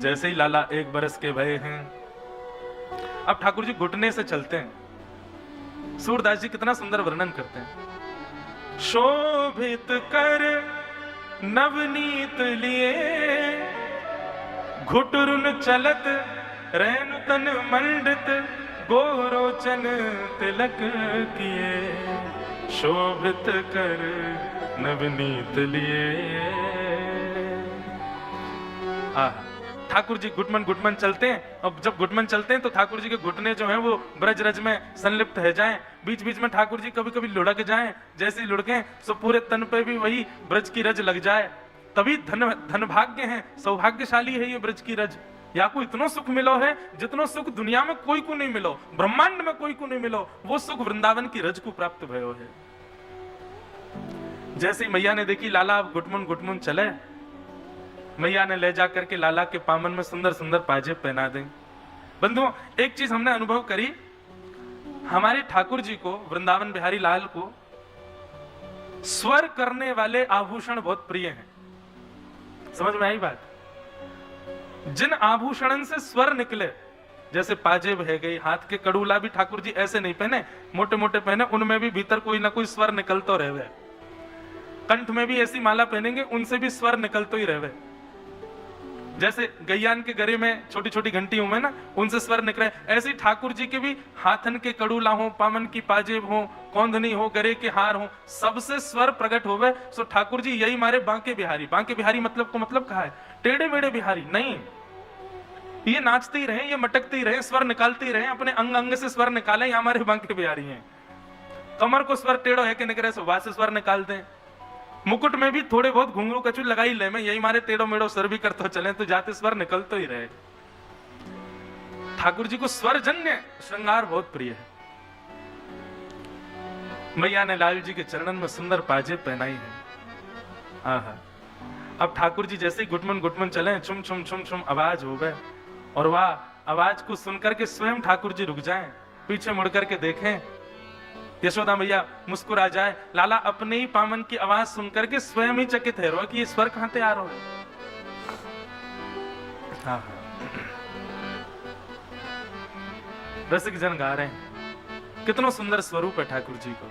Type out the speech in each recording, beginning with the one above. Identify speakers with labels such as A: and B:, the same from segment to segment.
A: जैसे ही लाला 1 बरस के भये हैं, अब ठाकुर जी घुटने से चलते हैं। सूरदास जी कितना सुंदर वर्णन करते हैं। शोभित कर नवनीत लिए, घुटरुन चलत रैनु तन मंडित, गोरोचन तिलक किए। शोभित कर नवनीत लिए। ठाकुर जी घुटमन चलते हैं। अब जब घुटमन चलते हैं तो ठाकुर जी के घुटने जो हैं वो ब्रज रज में संलिप्त है जाएं। बीच बीच में ठाकुर जी कभी कभी लुढ़क जाएं। जैसे ही लुढ़के तो पूरे तन पे भी वही ब्रज की रज लग जाए। तभी धन भाग्य है, सौभाग्यशाली है ये ब्रज की रज। या को इतना सुख मिलो है जितनो सुख दुनिया में कोई को नहीं मिलो, ब्रह्मांड में कोई को नहीं मिलो, वो सुख वृंदावन की रज को प्राप्त भयो है। जैसे ही मैया ने देखी लाला अब घुटमुन चले, मैया ने ले जाकर के लाला के पामन में सुंदर सुंदर पाजेब पहना दें। बंधुओं, एक चीज हमने अनुभव करी, हमारे ठाकुर जी को, वृंदावन बिहारी लाल को स्वर करने वाले आभूषण बहुत प्रिय हैं। समझ में आई बात? जिन आभूषण से स्वर निकले, जैसे पाजेब है गई, हाथ के कड़ूला भी ठाकुर जी ऐसे नहीं पहने, मोटे मोटे पहने, उनमें भी भीतर कोई ना कोई स्वर निकलतो रहे। कंठ में भी ऐसी माला पहनेंगे, उनसे भी स्वर निकलतो ही रहे। जैसे गैयान के गरे में छोटी छोटी घंटी हुए ना, उनसे स्वर निकले, ऐसे ठाकुर जी के भी हाथन के कड़ूला हो, पामन की पाजेब हो, कौंधनी हो, गरे के हार हो, सबसे स्वर प्रकट होवे। सो ठाकुर जी यही मारे बांके बिहारी। बांके बिहारी मतलब को मतलब कहा है टेढ़े मेढ़े बिहारी नहीं। ये नाचते ही रहे, ये मटकते ही रहे, स्वर निकालते ही रहे, अपने अंग अंग से स्वर निकाले, ये हमारे बांके बिहारी हैं। कमर को स्वर टेढ़ो है कि निकले, सो वहां से स्वर निकालते हैं। मुकुट में भी थोड़े बहुत घुंघरू कचू लगाई ले, में यही मारे टेढ़ो मेढ़ो सर भी करते चले, तो जाते स्वर निकलते ही रहे। ठाकुर जी को स्वर जन्य श्रृंगार बहुत प्रिय है। मैया ने लाल जी के चरणन में सुंदर पाजेब पहनाई है। आहा, अब ठाकुर जी जैसे ही घुटमन चले, छुम छुम छुम छुम आवाज हो गए, और वह आवाज को सुनकर के स्वयं ठाकुर जी रुक जाएं, पीछे मुड़ करके देखें, यशोदा मैया मुस्कुरा जाए, लाला अपने ही पामन की आवाज सुनकर के स्वयं ही चकित है रो कि ये स्वर कहां से आ रहा है। रसिक जन गा रहे हैं, कितना सुंदर स्वरूप है ठाकुर जी को।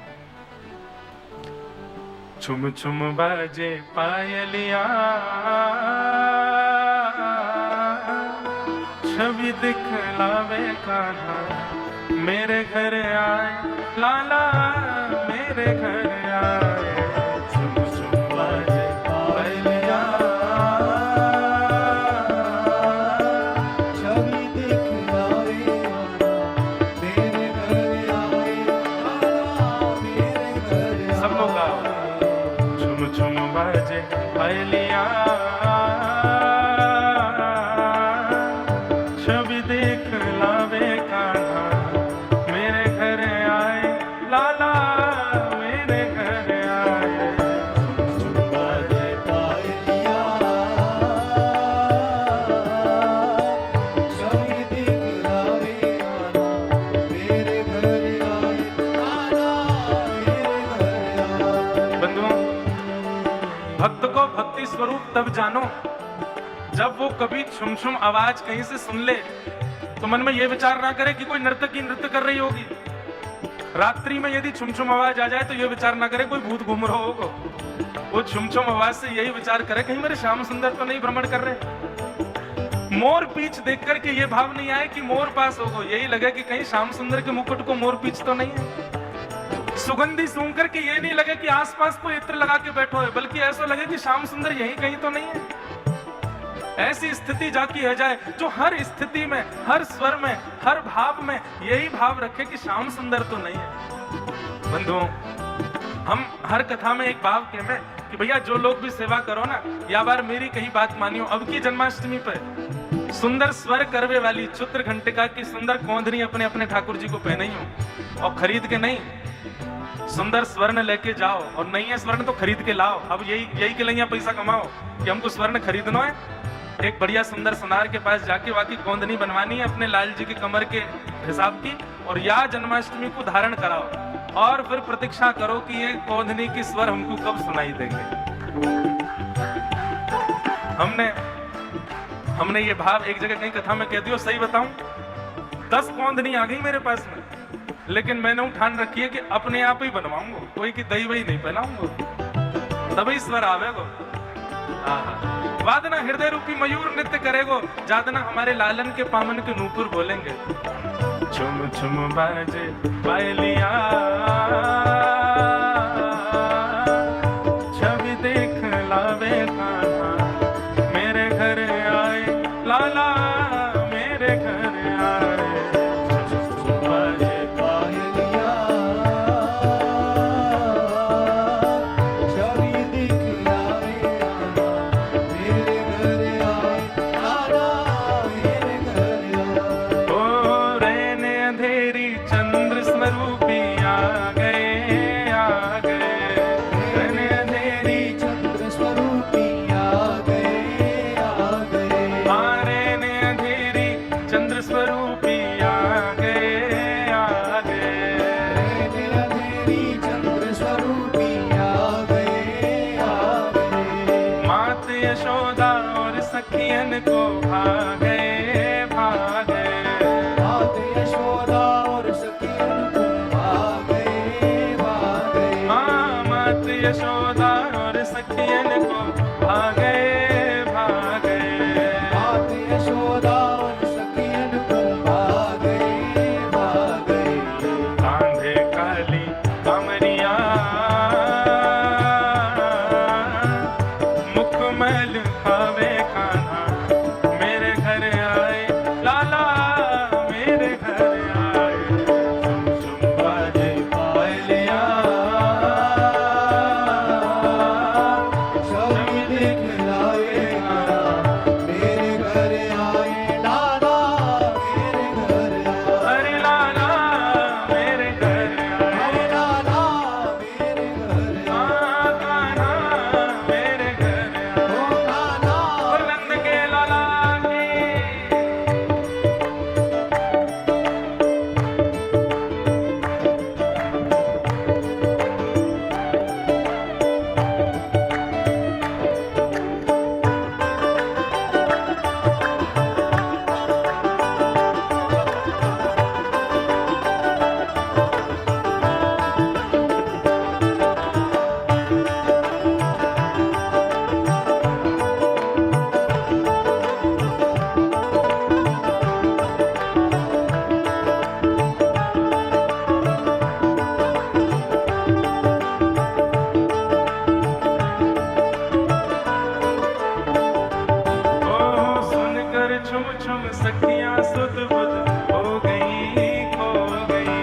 A: छुम छुम बाजे पायलिया, छवि दिखलावे कान्हा, मेरे घर आए लाला, मेरे घर आए। छुम छुम बाजे पायलिया,
B: छवि दिखलावे मेरे घर आए, लाला मेरे घर आए।
A: सब लोग गाओ। छुम छुम बाजे पायलिया, छवि दिखलावे कान्हा, मेरे घर आए लाला, मेरे घर आए।
B: बाजे पायलिया, छवि दिखलावे लाला मेरे घर आए, लाला मेरे घर आए।
A: बंधुओं, भक्त को भक्ति स्वरूप तब जानो जब वो कभी छुम छुम आवाज कहीं से सुन ले, तो मन में ये विचार ना करे कि कोई नर्तकी नृत्य कर रही होगी। रात्रि में यदि छुम छुम आवाज आ जाए तो ये विचार ना करे कोई भूत घूम रहा होगा। वो छुम छुम आवाज से यही विचार करे कहीं मेरे श्याम सुंदर तो नहीं भ्रमण कर रहे। मोर पीछ देख करके ये भाव नहीं आए कि मोर पास होगा, यही लगे कि कहीं श्याम सुंदर के मुकुट को मोर पीछ तो नहीं है। सुगंधी सूंघ करके ये नहीं लगे कि आसपास कोई इत्र लगा के बैठो है, बल्कि ऐसा लगे कि श्याम सुंदर यही कहीं तो नहीं है। ऐसी स्थिति जाकी है जाए जो हर स्थिति में, हर स्वर में, हर भाव में यही भाव रखे कि श्याम सुंदर तो नहीं है। बंधुओं, हम हर कथा में एक भाव कहते हैं कि भैया जो लोग भी सेवा करो ना, या बार मेरी कही बात मानियो, अब की जन्माष्टमी पर सुंदर स्वर करवे वाली क्षुद्र घंटिका की सुंदर कौंधनी अपने अपने ठाकुर जी को पहनाई हो, और खरीद के नहीं, सुंदर स्वर्ण लेके जाओ, और नहीं है स्वर्ण तो खरीद के लाओ। अब यही के लिए पैसा कमाओ कि हमको स्वर्ण खरीदना है। एक बढ़िया सुंदर सुनार के पास जाके वाकी कौंधनी बनवानी है अपने लाल जी की कमर के हिसाब की, और या जन्माष्टमी को धारण कराओ, और फिर प्रतीक्षा करो कि ये कौंधनी की स्वर हमको कब सुनाई देंगे। हमने ये भाव एक जगह कहीं कथा में कह दियो, सही बताऊं 10 कौंधनी आ गई मेरे पास में, लेकिन मैंने ठान रखी है कि अपने आप ही बनवाऊंगा, कोई की दही वही नहीं पहनाऊंगा, तभी स्वर आवेगो। वादना हृदय रूपी मयूर नृत्य करेगो, जादना हमारे लालन के पामन के नूपुर बोलेंगे। छुम छुम बाजे पायलिया, छवि देख लावे कान्हा, मेरे घर आए लाला, मेरे घर आए।
B: बाजे पायलिया, छवि दिखलावे आना, मेरे घर आए लाला, मेरे घर आए।
A: ओ रहने अंधेरी चंद्र स्वरूपी आ गए, आ गए। रहने अंधेरी
B: चंद्र स्वरूपी आ गए, आ गए।
A: रहने अंधेरी चंद्र स्वरूपी आ गए, आ गए।
B: रहने अंधेरी चंद्र स्वरूपी आ गए, आ गए।
A: मात यशोदा और सखियन को भागे, भागे।
B: मात यशोदा और सखियन को भागे, भागे।
A: मात यशोदा और सखियन को भागे, भागे।
B: मात यशोदा और सखियन को भागे, भागे।
A: कांधे काली कमरिया, मुखमल खावे कान्हा, मेरे घर आए लाला, मेरे घर आए। झुम झुम बाजे पायलिया,
B: छवि दिखलावे आना, मेरे घर आए लाला, मेरे घर आए।
A: अरे लाला मेरे घर आए,
B: अरे लाला मेरे घर आए।
A: कान्हा मेरे घर आए।
B: ओ लाला
A: और नंद के लाला की सुनकर छुम छुम सखियां सुध बुध हो गई, खो गई।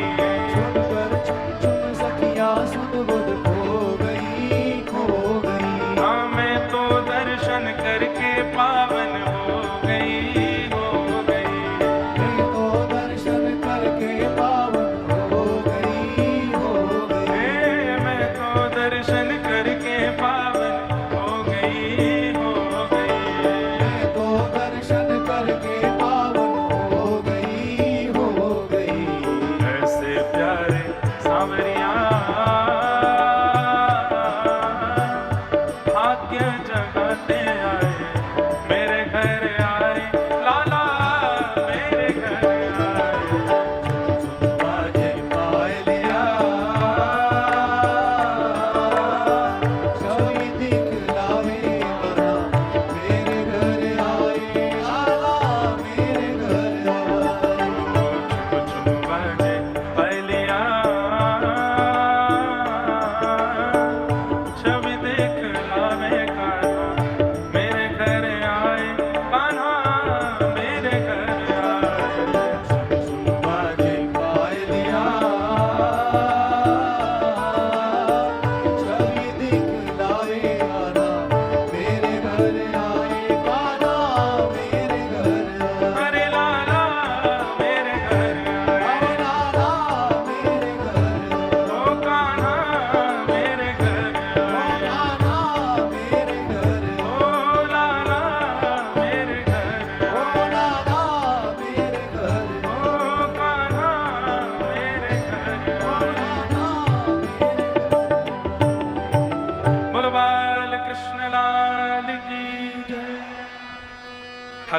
B: सुनकर छुम छुम सखियां सुध बुध खो गई, खो गई।
A: हाँ मैं तो दर्शन करके पावन हो गई, हो गई।
B: मैं तो दर्शन करके पावन हो गई, हो गई।
A: मैं तो दर्शन करके पावन हो गई, हो गई।
B: मैं तो दर्शन करके पावन हो गई, हो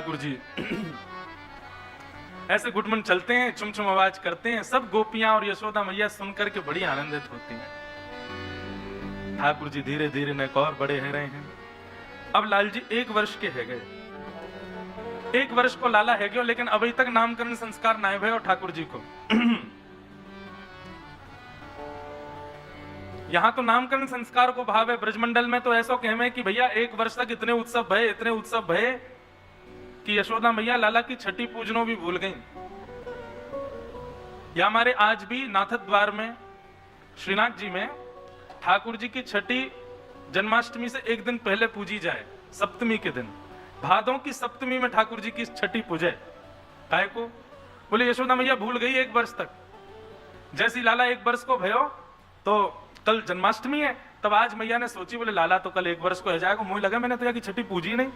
A: ठाकुर जी ऐसे गुटमन चलते हैं, चुम चुम आवाज करते हैं, सब गोपियां और यशोदा मैया सुनकर के बड़ी आनंदित होती हैं। ठाकुर जी धीरे धीरे नक और बड़े हो रहे हैं। अब लाल जी 1 वर्ष के है गए, 1 वर्ष को लाला है गयो, लेकिन अभी तक नामकरण संस्कार ना भय और ठाकुर जी को यहाँ तो नामकरण संस्कार को भाव है। ब्रजमंडल में तो ऐसा कहमे कि भैया 1 वर्ष तक इतने उत्सव भय, इतने उत्सव भय कि यशोदा मैया लाला की छठी पूजनो भी भूल गई। या हमारे आज भी नाथद द्वार में श्रीनाथ जी में ठाकुर जी की छठी जन्माष्टमी से 1 दिन पहले पूजी जाए, सप्तमी के दिन, भादों की सप्तमी में ठाकुर जी की छठी पूजे। काय को? बोले यशोदा मैया भूल गई 1 वर्ष तक। जैसी लाला 1 वर्ष को भयो तो कल जन्माष्टमी है, तब आज मैया ने सोची, बोले लाला तो कल 1 वर्ष को हो जाएगा, मुझे लगा मैंने तो यहाँ की छठी पूजी नहीं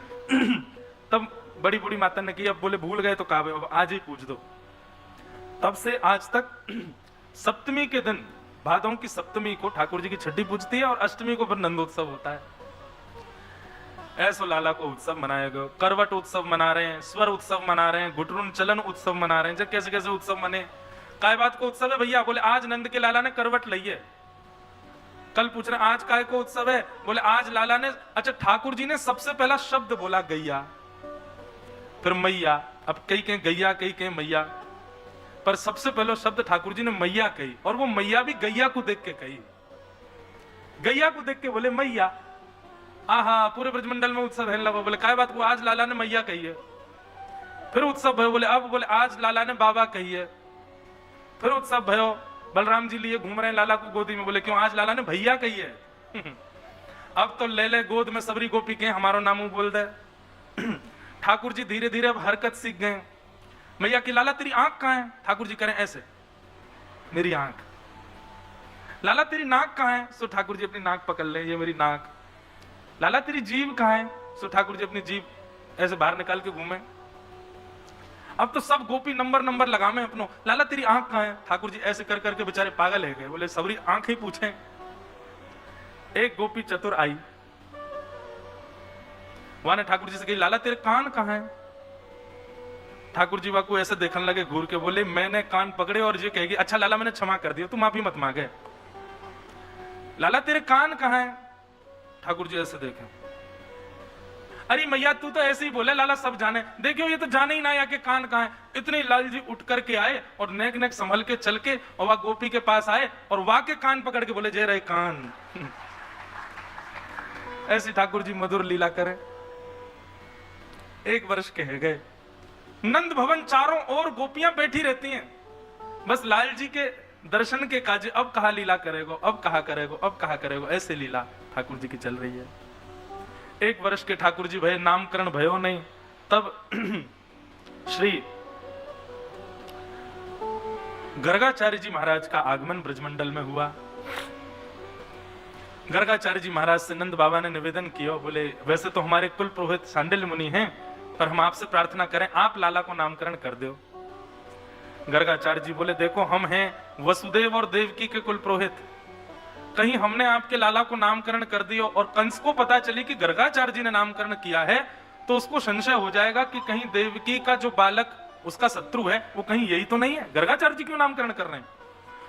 A: तब बड़ी बूढ़ी माता ने की, अब बोले भूल गए तो कहा आज ही पूछ दो। तब से आज तक सप्तमी के दिन, भादों की सप्तमी को ठाकुर जी की छठी पूजती है और अष्टमी को फिर नंदोत्सव होता है। ऐसो लाला को उत्सव मनाया गया। करवट उत्सव मना रहे हैं, स्वर उत्सव मना रहे हैं, घुटरुन चलन उत्सव मना रहे हैं। जब कैसे कैसे उत्सव मने, काय बात को उत्सव है भैया? बोले आज नंद के लाला ने करवट ली है। कल पूछ रहे आज काय को उत्सव है? बोले आज लाला ने, अच्छा ठाकुर जी ने सबसे पहला शब्द बोला गैया, फिर मैया। अब कई कहीं गैया, कई कहीं मैया, पर सबसे पहला शब्द ठाकुर जी ने मैया कही, और वो मैया भी गैया को देख के कही। गैया को देख के बोले मैया। आहा, पूरे ब्रजमंडल में उत्सव है लगा। बोले काय बात को? आज लाला ने मैया कही है। फिर उत्सव भयो, बोले अब बोले आज लाला ने बाबा कही है। फिर उत्सव भयो, बलराम जी लिए घूम रहे हैं लाला को गोदी में, बोले क्यों? आज लाला ने भैया कही है अब तो ले ले गोद में सबरी गोपी के हमारो नामू बोल दे ठाकुर जी धीरे धीरे अब हरकत सीख गए। मैया की लाला तेरी आंख कहां है? ठाकुर जी करें ऐसे, मेरी आंख। लाला तेरी नाक कहां है? सो ठाकुर जी अपनी नाक पकड़ ले, ये मेरी नाक। लाला तेरी जीभ कहां है? सो ठाकुर जी अपनी जीभ ऐसे बाहर निकाल के घूमे। अब तो सब गोपी नंबर नंबर लगामे अपनो। लाला तेरी आंख कहां है? ठाकुर जी ऐसे कर करके बेचारे पागल है गए, बोले सबरी आंख ही पूछे। एक गोपी चतुर आई, वहां ने ठाकुर जी से कही लाला तेरे कान कहां है? ठाकुर जी वाकू ऐसे देखने लगे घूर के, बोले मैंने कान पकड़े और ये कहेगी अच्छा लाला मैंने क्षमा कर दिया, तू माफी मत मांगे। लाला तेरे कान कहां है? ठाकुर जी ऐसे देखे, अरे मैया तू तो ऐसे ही बोले, लाला सब जाने। देखियो ये तो जाने ही ना या के कान कहां है। इतने लाल जी उठ करके आए और नेक नेक संभल के चल के और वह गोपी के पास आए और वहां के कान पकड़ के बोले जय रहे कान ऐसी ठाकुर जी मधुर लीला करें। 1 वर्ष के है गए। नंद भवन चारों ओर गोपियां बैठी रहती हैं, बस लाल जी के दर्शन के काज। अब कहा लीला करेगो, अब कहा करेगो, अब कहा करेगो, ऐसे लीला ठाकुर जी की चल रही है। 1 वर्ष के ठाकुर जी भय, नामकरण भयो नहीं। तब श्री गर्गाचार्य जी महाराज का आगमन ब्रजमंडल में हुआ। गर्गाचार्य जी महाराज से नंद बाबा ने निवेदन किया, बोले वैसे तो हमारे कुल पुरोहित सांडिल्य मुनि हैं, पर हम आपसे प्रार्थना करें आप लाला को नामकरण कर दो। गर्गाचार्य जी बोले देखो हम हैं वसुदेव और देवकी के कुल पुरोहित, कहीं हमने आपके लाला को नामकरण कर दिया और कंस को पता चली कि गर्गाचार्य जी ने नामकरण किया है तो उसको संशय हो जाएगा कि कहीं देवकी का जो बालक उसका शत्रु है वो कहीं यही तो नहीं है, गर्गाचार्य जी क्यों नामकरण कर रहे हैं।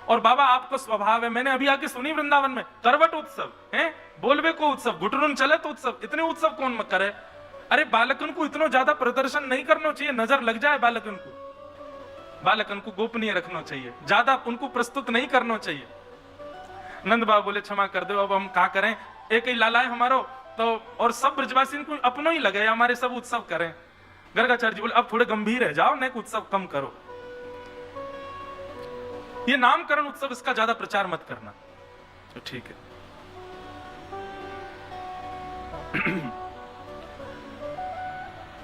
A: और बाबा आपको स्वभाव है, मैंने अभी आके सुनी वृंदावन में करवट उत्सव है, बोलबे को उत्सव, घुटरुन चलत उत्सव, इतने उत्सव कौन करे। अरे बालकन को इतना ज्यादा प्रदर्शन नहीं करना चाहिए, नजर लग जाए बालकन को। बालकन को गोपनीय रखना चाहिए, ज्यादा उनको प्रस्तुत नहीं करना चाहिए। नंद बाबा बोले क्षमा कर दो, अब हम क्या करें, एक ही लाला है हमारो तो, और सब ब्रजवासी को अपनो ही लगे हमारे सब उत्सव करें। गर्गाचार्य जी बोले अब थोड़े गंभीर है, जाओ नेक उत्सव कम करो, ये नामकरण उत्सव इसका ज्यादा प्रचार मत करना। तो ठीक है।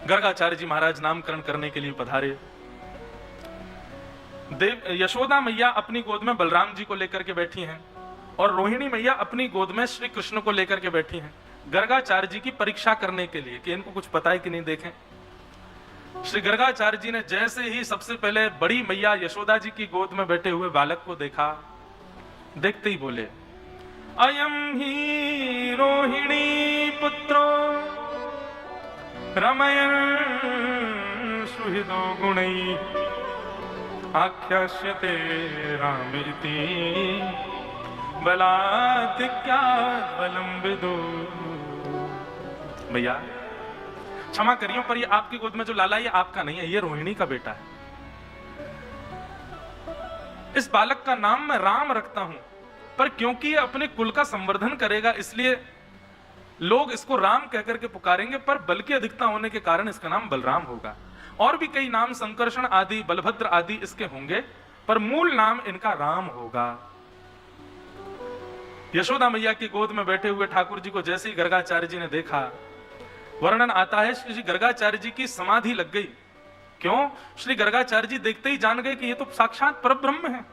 A: गर्गाचार्य जी महाराज नामकरण करने के लिए पधारे। यशोदा मैया अपनी गोद में बलराम जी को लेकर के बैठी हैं और रोहिणी मैया अपनी गोद में श्री कृष्ण को लेकर के बैठी हैं, गर्गाचार्य जी की परीक्षा करने के लिए कि इनको कुछ पता है कि नहीं। देखें श्री गर्गाचार्य जी ने जैसे ही सबसे पहले बड़ी मैया यशोदा जी की गोद में बैठे हुए बालक को देखा, देखते ही बोले अयम ही रोहिणी पुत्रो रमयन् सुहृदो गुणैः आख्यास्यते रामेति बलाधिक्यात् बलं विदु। भैया क्षमा करियो, पर ये आपकी गोद में जो लाला ये आपका नहीं है, ये रोहिणी का बेटा है। इस बालक का नाम मैं राम रखता हूं, पर क्योंकि ये अपने कुल का संवर्धन करेगा इसलिए लोग इसको राम कहकर के पुकारेंगे, पर बल की अधिकता होने के कारण इसका नाम बलराम होगा। और भी कई नाम संकर्षण आदि, बलभद्र आदि इसके होंगे, पर मूल नाम इनका राम होगा। यशोदा मैया की गोद में बैठे हुए ठाकुर जी को जैसे ही गर्गाचार्य जी ने देखा, वर्णन आता है श्री गर्गाचार्य जी की समाधि लग गई। क्यों? श्री गर्गाचार्य जी देखते ही जान गए कि ये तो साक्षात परब्रह्म है,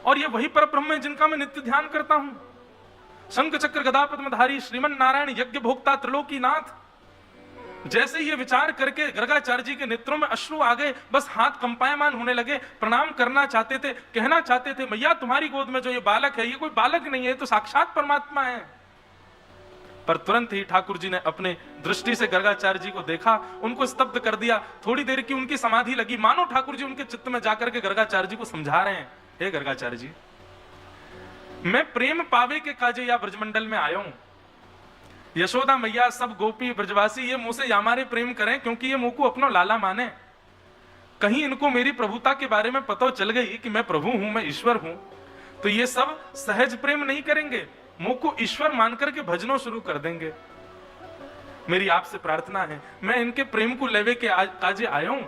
A: और ये वही परब्रह्म है जिनका मैं नित्य ध्यान करता हूं। शंख चक्र गदा पद्मधारी श्रीमन नारायण यज्ञ भोक्ता त्रिलोकीनाथ। जैसे ये विचार करके गर्गाचार्य जी के नेत्रों में अश्रु आ गए, बस हाथ कंपायमान होने लगे, प्रणाम करना चाहते थे, कहना चाहते थे मैया तुम्हारी गोद में जो ये बालक है ये कोई बालक नहीं है, तो साक्षात परमात्मा है। पर तुरंत ही ठाकुर जी ने अपने दृष्टि से गर्गाचार्य जी को देखा, उनको स्तब्ध कर दिया। थोड़ी देर की उनकी समाधि लगी, मानो ठाकुर जी उनके चित्त में जाकर के गर्गाचार्य जी को समझा रहे हैं, हे गर्गाचार्य जी, मैं प्रेम पावे के काजे या ब्रजमंडल में आया हूं। यशोदा मैया सब गोपी ब्रजवासी ये मुझसे हमारे प्रेम करें, क्योंकि ये मुझको अपना लाला माने। कहीं इनको मेरी प्रभुता के बारे में पता चल गई कि मैं प्रभु हूं, मैं ईश्वर हूं, तो ये सब सहज प्रेम नहीं करेंगे, मुझ को ईश्वर मान करके भजनों शुरू कर देंगे। मेरी आपसे प्रार्थना है, मैं इनके प्रेम को लेवे के काजे आया हूं,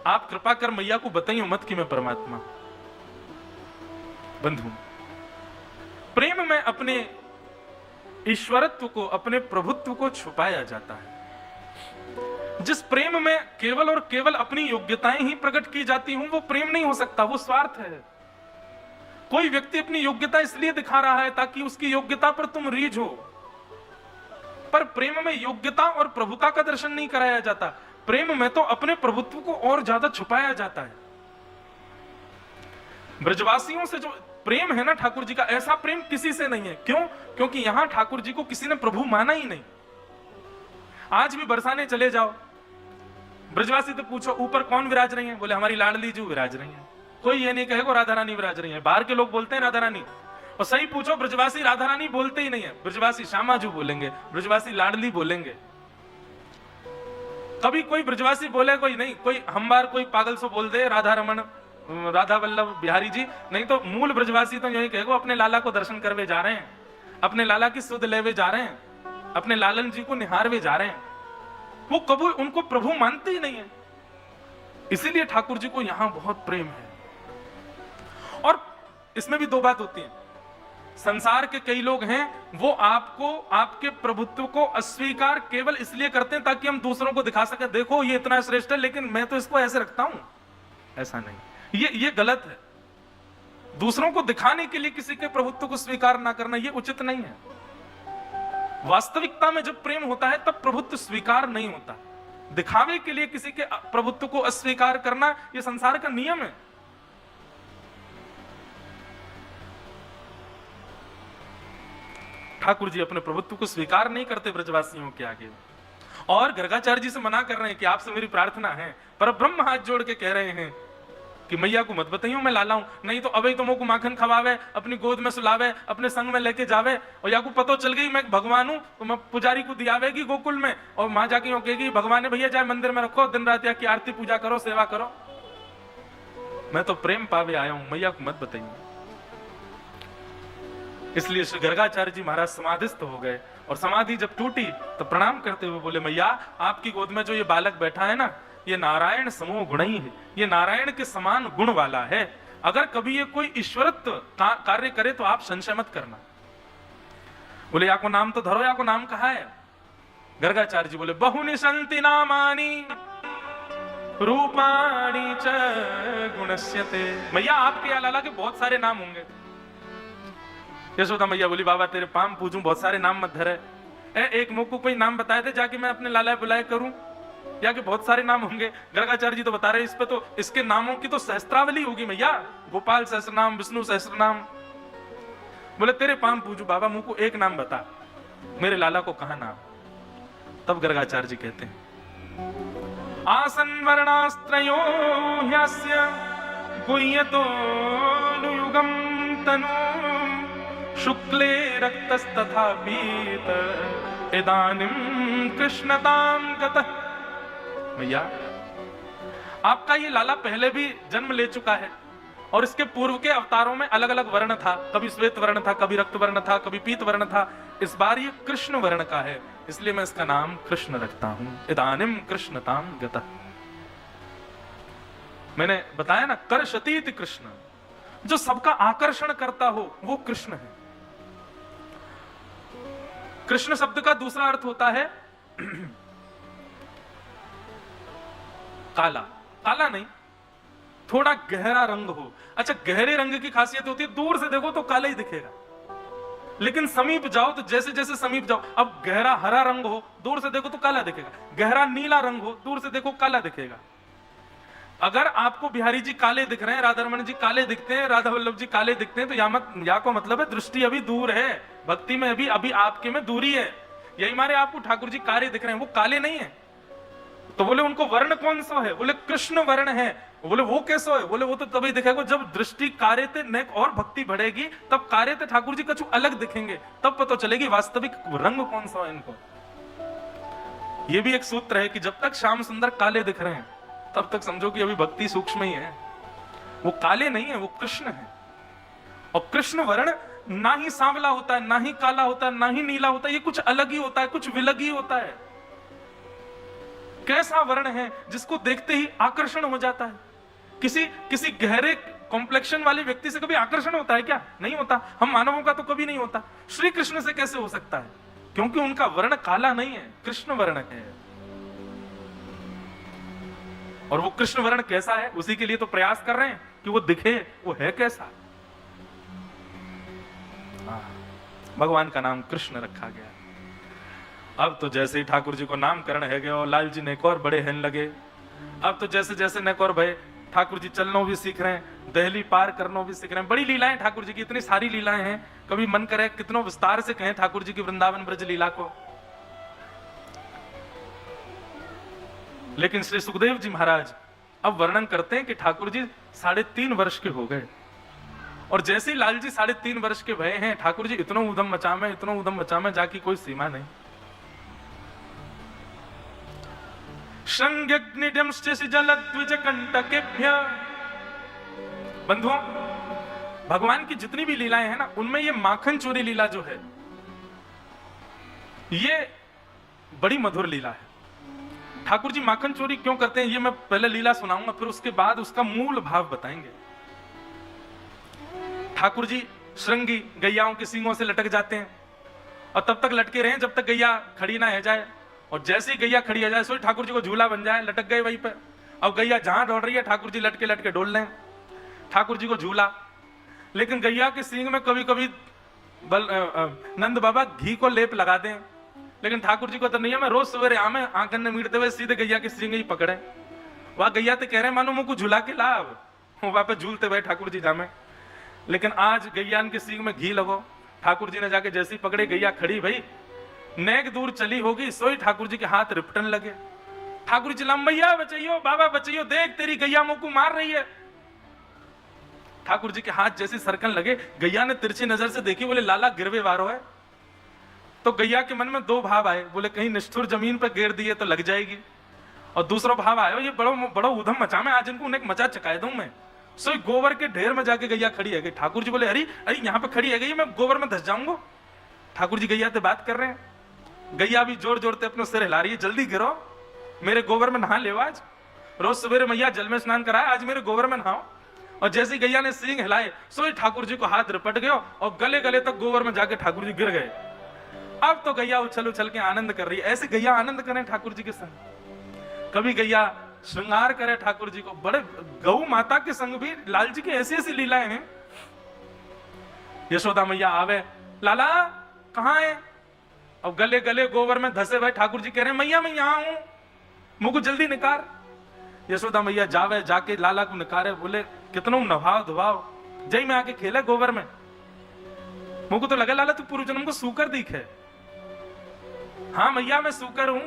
A: आप कृपा कर मैया को बताइए मत कि मैं परमात्मा। बंधु, प्रेम में अपने ईश्वरत्व को, अपने प्रभुत्व को छुपाया जाता है। जिस प्रेम में केवल और केवल अपनी योग्यताएं ही प्रकट की जाती हूं, वो प्रेम नहीं हो सकता, वो स्वार्थ है। कोई व्यक्ति अपनी योग्यता इसलिए दिखा रहा है ताकि उसकी योग्यता पर तुम रीझ हो, पर प्रेम में योग्यता और प्रभुता का दर्शन नहीं कराया जाता। प्रेम में तो अपने प्रभुत्व को और ज्यादा छुपाया जाता है। ब्रजवासियों से जो प्रेम है ना ठाकुर जी का, ऐसा प्रेम किसी से नहीं है। क्यों? क्योंकि यहां ठाकुर जी को किसी ने प्रभु माना ही नहीं। आज भी बरसाने चले जाओ, ब्रजवासी तो पूछो ऊपर कौन विराज रही है, बोले हमारी लाडली जी विराज रही है। कोई ये नहीं कहेगा राधा रानी विराज रही है। बाहर के लोग बोलते हैं राधा रानी, और सही पूछो ब्रजवासी राधा रानी बोलते ही नहीं है, ब्रजवासी श्यामाजू बोलेंगे, ब्रजवासी लाडली बोलेंगे। कभी कोई ब्रजवासी बोले कोई नहीं, कोई हम बार कोई पागल सो बोल दे राधा रमन, राधा वल्लभ बिहारी जी, नहीं तो मूल ब्रजवासी तो यही कहेगा अपने लाला को दर्शन करवे जा रहे हैं, अपने लाला की सुध लेवे जा रहे हैं, अपने लालन जी को निहारवे जा रहे हैं। वो कभी उनको प्रभु मानते ही नहीं है। इसीलिए ठाकुर जी को यहां बहुत प्रेम है। और इसमें भी दो बात होती है, संसार के कई लोग हैं वो आपको, आपके प्रभुत्व को अस्वीकार केवल इसलिए करते हैं ताकि हम दूसरों को दिखा सके, देखो ये इतना श्रेष्ठ है लेकिन मैं तो इसको ऐसे रखता हूं। ऐसा नहीं, ये गलत है। दूसरों को दिखाने के लिए किसी के प्रभुत्व को स्वीकार ना करना ये उचित नहीं है। वास्तविकता में जब प्रेम होता है तब प्रभुत्व स्वीकार नहीं होता। दिखावे के लिए किसी के प्रभुत्व को अस्वीकार करना यह संसार का नियम है। ठाकुर जी अपने प्रभुत्व को स्वीकार नहीं करते ब्रजवासियों के आगे, और गर्गाचार्य जी से मना कर रहे हैं कि आपसे मेरी प्रार्थना है। पर ब्रह्म हाथ जोड़ के कह रहे हैं कि मैया को मत बताइयो मैं लाला हूं, नहीं तो अभी तो मुझको माखन खवावे, अपनी गोद में सुलावे, अपने संग में लेके जावे, और या को पतो चल गई मैं भगवान हूं तो मैं पुजारी को दियावेगी गोकुल में, और मां जाके यूं कहेगी भगवान ने भैया जाए मंदिर में रखो, दिन रात या की आरती पूजा करो, सेवा करो। मैं तो प्रेम पावे आया हूं, मैया को मत बताइए। इसलिए श्री गर्गाचार्य जी महाराज समाधिस्थ हो गए, और समाधि जब टूटी तो प्रणाम करते हुए बोले मैया आपकी गोद में जो ये बालक बैठा है ना, ये नारायण समूह गुण ही है, ये नारायण के समान गुण वाला है। अगर कभी ये कोई ईश्वरत्व कार्य करे तो आप संशय मत करना। बोले या को नाम तो धरो, या को नाम कहा है? गर्गाचार्य जी बोले बहुनि संति नामानि रूपाणि च गुणस्यते। मैया आपके या लाला के बहुत सारे नाम होंगे। यशोदा मैया बोली बाबा तेरे पाम पूजूं, बहुत सारे नाम मत धरे। एक मुख को कोई नाम बताए थे जाके मैं अपने लाला बुलाए करूं, या कि बहुत सारे नाम होंगे। गर्गाचार्य जी तो बता रहे इस पे तो इसके नामों की तो सहस्त्रावली होगी मैया, गोपाल सहस्त्र नाम, विष्णु सहस्त्र नाम। बोले तेरे पाम पूजू बाबा, मुझको एक नाम बता, मेरे लाला को कहा नाम। तब गर्गाचार्य जी कहते हैं आसन वर्णास्त्रयो ह्यस्य गुह्यतो नुयुगं तनु शुक्ले रक्तस्तथा पीत इदानीं कृष्णतां गतः। भैया आपका ये लाला पहले भी जन्म ले चुका है और इसके पूर्व के अवतारों में अलग अलग वर्ण था, कभी श्वेत वर्ण था, कभी रक्त वर्ण था, कभी पीत वर्ण था। इस बार ये कृष्ण वर्ण का है, इसलिए मैं इसका नाम कृष्ण रखता हूं। इदानीं कृष्णतां गतः। मैंने बताया ना, कर्षतीति कृष्ण, जो सबका आकर्षण करता हो वो कृष्ण है। कृष्ण शब्द का दूसरा अर्थ होता है काला। काला नहीं, थोड़ा गहरा रंग हो। अच्छा, गहरे रंग की खासियत होती है दूर से देखो तो काला ही दिखेगा, लेकिन समीप जाओ तो जैसे जैसे समीप जाओ, अब गहरा हरा रंग हो दूर से देखो तो काला दिखेगा, गहरा नीला रंग हो दूर से देखो काला दिखेगा। अगर आपको बिहारी जी काले दिख रहे हैं, राधारमण जी काले दिखते हैं, राधा वल्लभ जी काले दिखते हैं, तो या को मतलब है दृष्टि अभी दूर है, भक्ति में अभी आपके में दूरी है। यही मारे आपको ठाकुर जी काले दिख रहे हैं, वो काले नहीं है। तो बोले उनको वर्ण कौन सा है? बोले कृष्ण वर्ण है। बोले वो कैसा है? बोले वो तो तभी दिखेगा जब दृष्टि कार्य ते नेक और भक्ति बढ़ेगी, तब कार्य ते ठाकुर जी कछु अलग दिखेंगे, तब पता चलेगी वास्तविक रंग कौन सा है इनको। ये भी एक सूत्र है कि जब तक श्याम सुंदर काले दिख रहे हैं तब तक समझो कि अभी भक्ति सूक्ष्म ही है। वो काले नहीं है, वो कृष्ण है। और कृष्ण वर्ण ना ही सांवला होता है, ना ही काला होता है, ना ही नीला होता है, ये कुछ अलग ही होता है, कुछ विलग ही होता है। कैसा वर्ण है जिसको देखते ही आकर्षण हो जाता है। किसी गहरे कॉम्प्लेक्शन वाले व्यक्ति से कभी आकर्षण होता है क्या? नहीं होता। हम मानवों का तो कभी नहीं होता। श्री कृष्ण से कैसे हो सकता है? क्योंकि उनका वर्ण काला नहीं है, कृष्ण वर्ण है। और वो कृष्ण वर्ण कैसा है उसी के लिए तो प्रयास कर रहे हैं कि वो दिखे, वो है कैसा। भगवान का नाम कृष्ण रखा गया। अब तो जैसे ही ठाकुर जी को नामकरण है गया और लाल जी ने एक और बड़े हेन लगे। अब तो जैसे जैसे नेक और भय, ठाकुर जी चलनो भी सीख रहे हैं, दहली पार करनो भी सीख रहे हैं। बड़ी लीलाएं ठाकुर जी की, इतनी सारी लीलाएं हैं, कभी मन करे कितनों विस्तार से कहें ठाकुर जी की वृंदावन ब्रज लीला को। लेकिन श्री सुखदेव जी महाराज अब वर्णन करते हैं कि ठाकुर जी 3.5 वर्ष के हो गए और जैसे ही लाल जी 3.5 वर्ष के भय हैं, ठाकुर जी इतना उधम मचामे, इतना उधम मचामे, जाकी कोई सीमा नहीं। बंधुओं, भगवान की जितनी भी लीलाएं हैं ना, उनमें ये माखन चोरी लीला जो है, ये बड़ी मधुर लीला है। ठाकुर जी माखन चोरी क्यों करते हैं ये मैं पहले लीला सुनाऊंगा, फिर उसके बाद उसका मूल भाव बताएंगे। ठाकुर जी श्रृंगी गैयाओं के सींगों से लटक जाते हैं और तब तक लटके रहे जब तक गैया खड़ी ना हो जाए, और जैसे ही गैया खड़ी हो जाए सोई ठाकुर जी को झूला बन जाए, लटक गए वहीं पर। अब गैया जहां दौड़ रही है ठाकुर जी लटके लटके डोल रहे हैं, ठाकुर जी को झूला। लेकिन गैया के सींग में कभी कभी नंद बाबा घी को लेप लगा दें, लेकिन ठाकुर जी को तो नहीं है। मैं रोज सवेरे आमे आंगन में मीटते हुए सीधे गैया के सींग ही पकड़े। वह गैया तो कह रहे मानो मुझको झूला के लाभ, वहां पे झूलते हुए ठाकुर जी जामे। लेकिन आज गैया के सींग में घी लगो, ठाकुर जी ने जाके जैसे ही पकड़े, गैया खड़ी भाई नेक दूर चली होगी, सोई ठाकुर जी के हाथ रिपटन लगे। ठाकुर जी चिल्लाए भैया बचाइयो, बाबा बचाइयो, देख तेरी गैया मुझको मार रही है। ठाकुर जी के हाथ जैसे सरकन लगे, गैया ने तिरछी नजर से देखी, बोले लाला गिरवे वारो है। तो गैया के मन में दो भाव आए, बोले कहीं निष्ठुर जमीन पर गिर दिए तो लग जाएगी, और दूसरा भाव आया ये बड़ो उधम मचा में आज इनको उन्हें मचा चकाए दूं मैं। सो गोबर के ढेर में जाके गैया खड़ी है गई। ठाकुर जी बोले अरे अरे यहाँ पे खड़ी है गई, मैं गोबर में धस जाऊंगा। ठाकुर जी गैया से बात कर रहे हैं, गैया भी जोर जोर से अपने सिर हिला रही है, जल्दी गिरो मेरे गोबर में नहा ले। आज रोज सवेरे मैया जल में स्नान कराए, आज मेरे गोबर में नहाओ। और जैसे गैया ने सींग हिलाए सोई ठाकुर जी को हाथ रिपट गयो और गले गले तक गोबर में जाके ठाकुर जी गिर गए। अब तो गैया उछल उछल के आनंद कर रही है। ऐसे गैया आनंद करें ठाकुर जी के संग। कभी गैया श्रृंगार करे ठाकुर जी को, बड़े गौ माता के संग भी लाल जी की ऐसी ऐसी लीलाएं हैं। यशोदा मैया आवे, लाला कहाँ है? अब गले गले गोबर में धसे भाई ठाकुर जी कह रहे हैं मैया मैं यहां हूं, मुझको जल्दी निकार। यशोदा मैया जावे, जाके लाला को निकारे, बोले कितनों नभाव धुभाव, जय में आके खेले गोबर में। मुझको तो लगा लाला तू पूर्व जन्म को सूकर दिखे। हाँ मैया मैं सूकर हूं।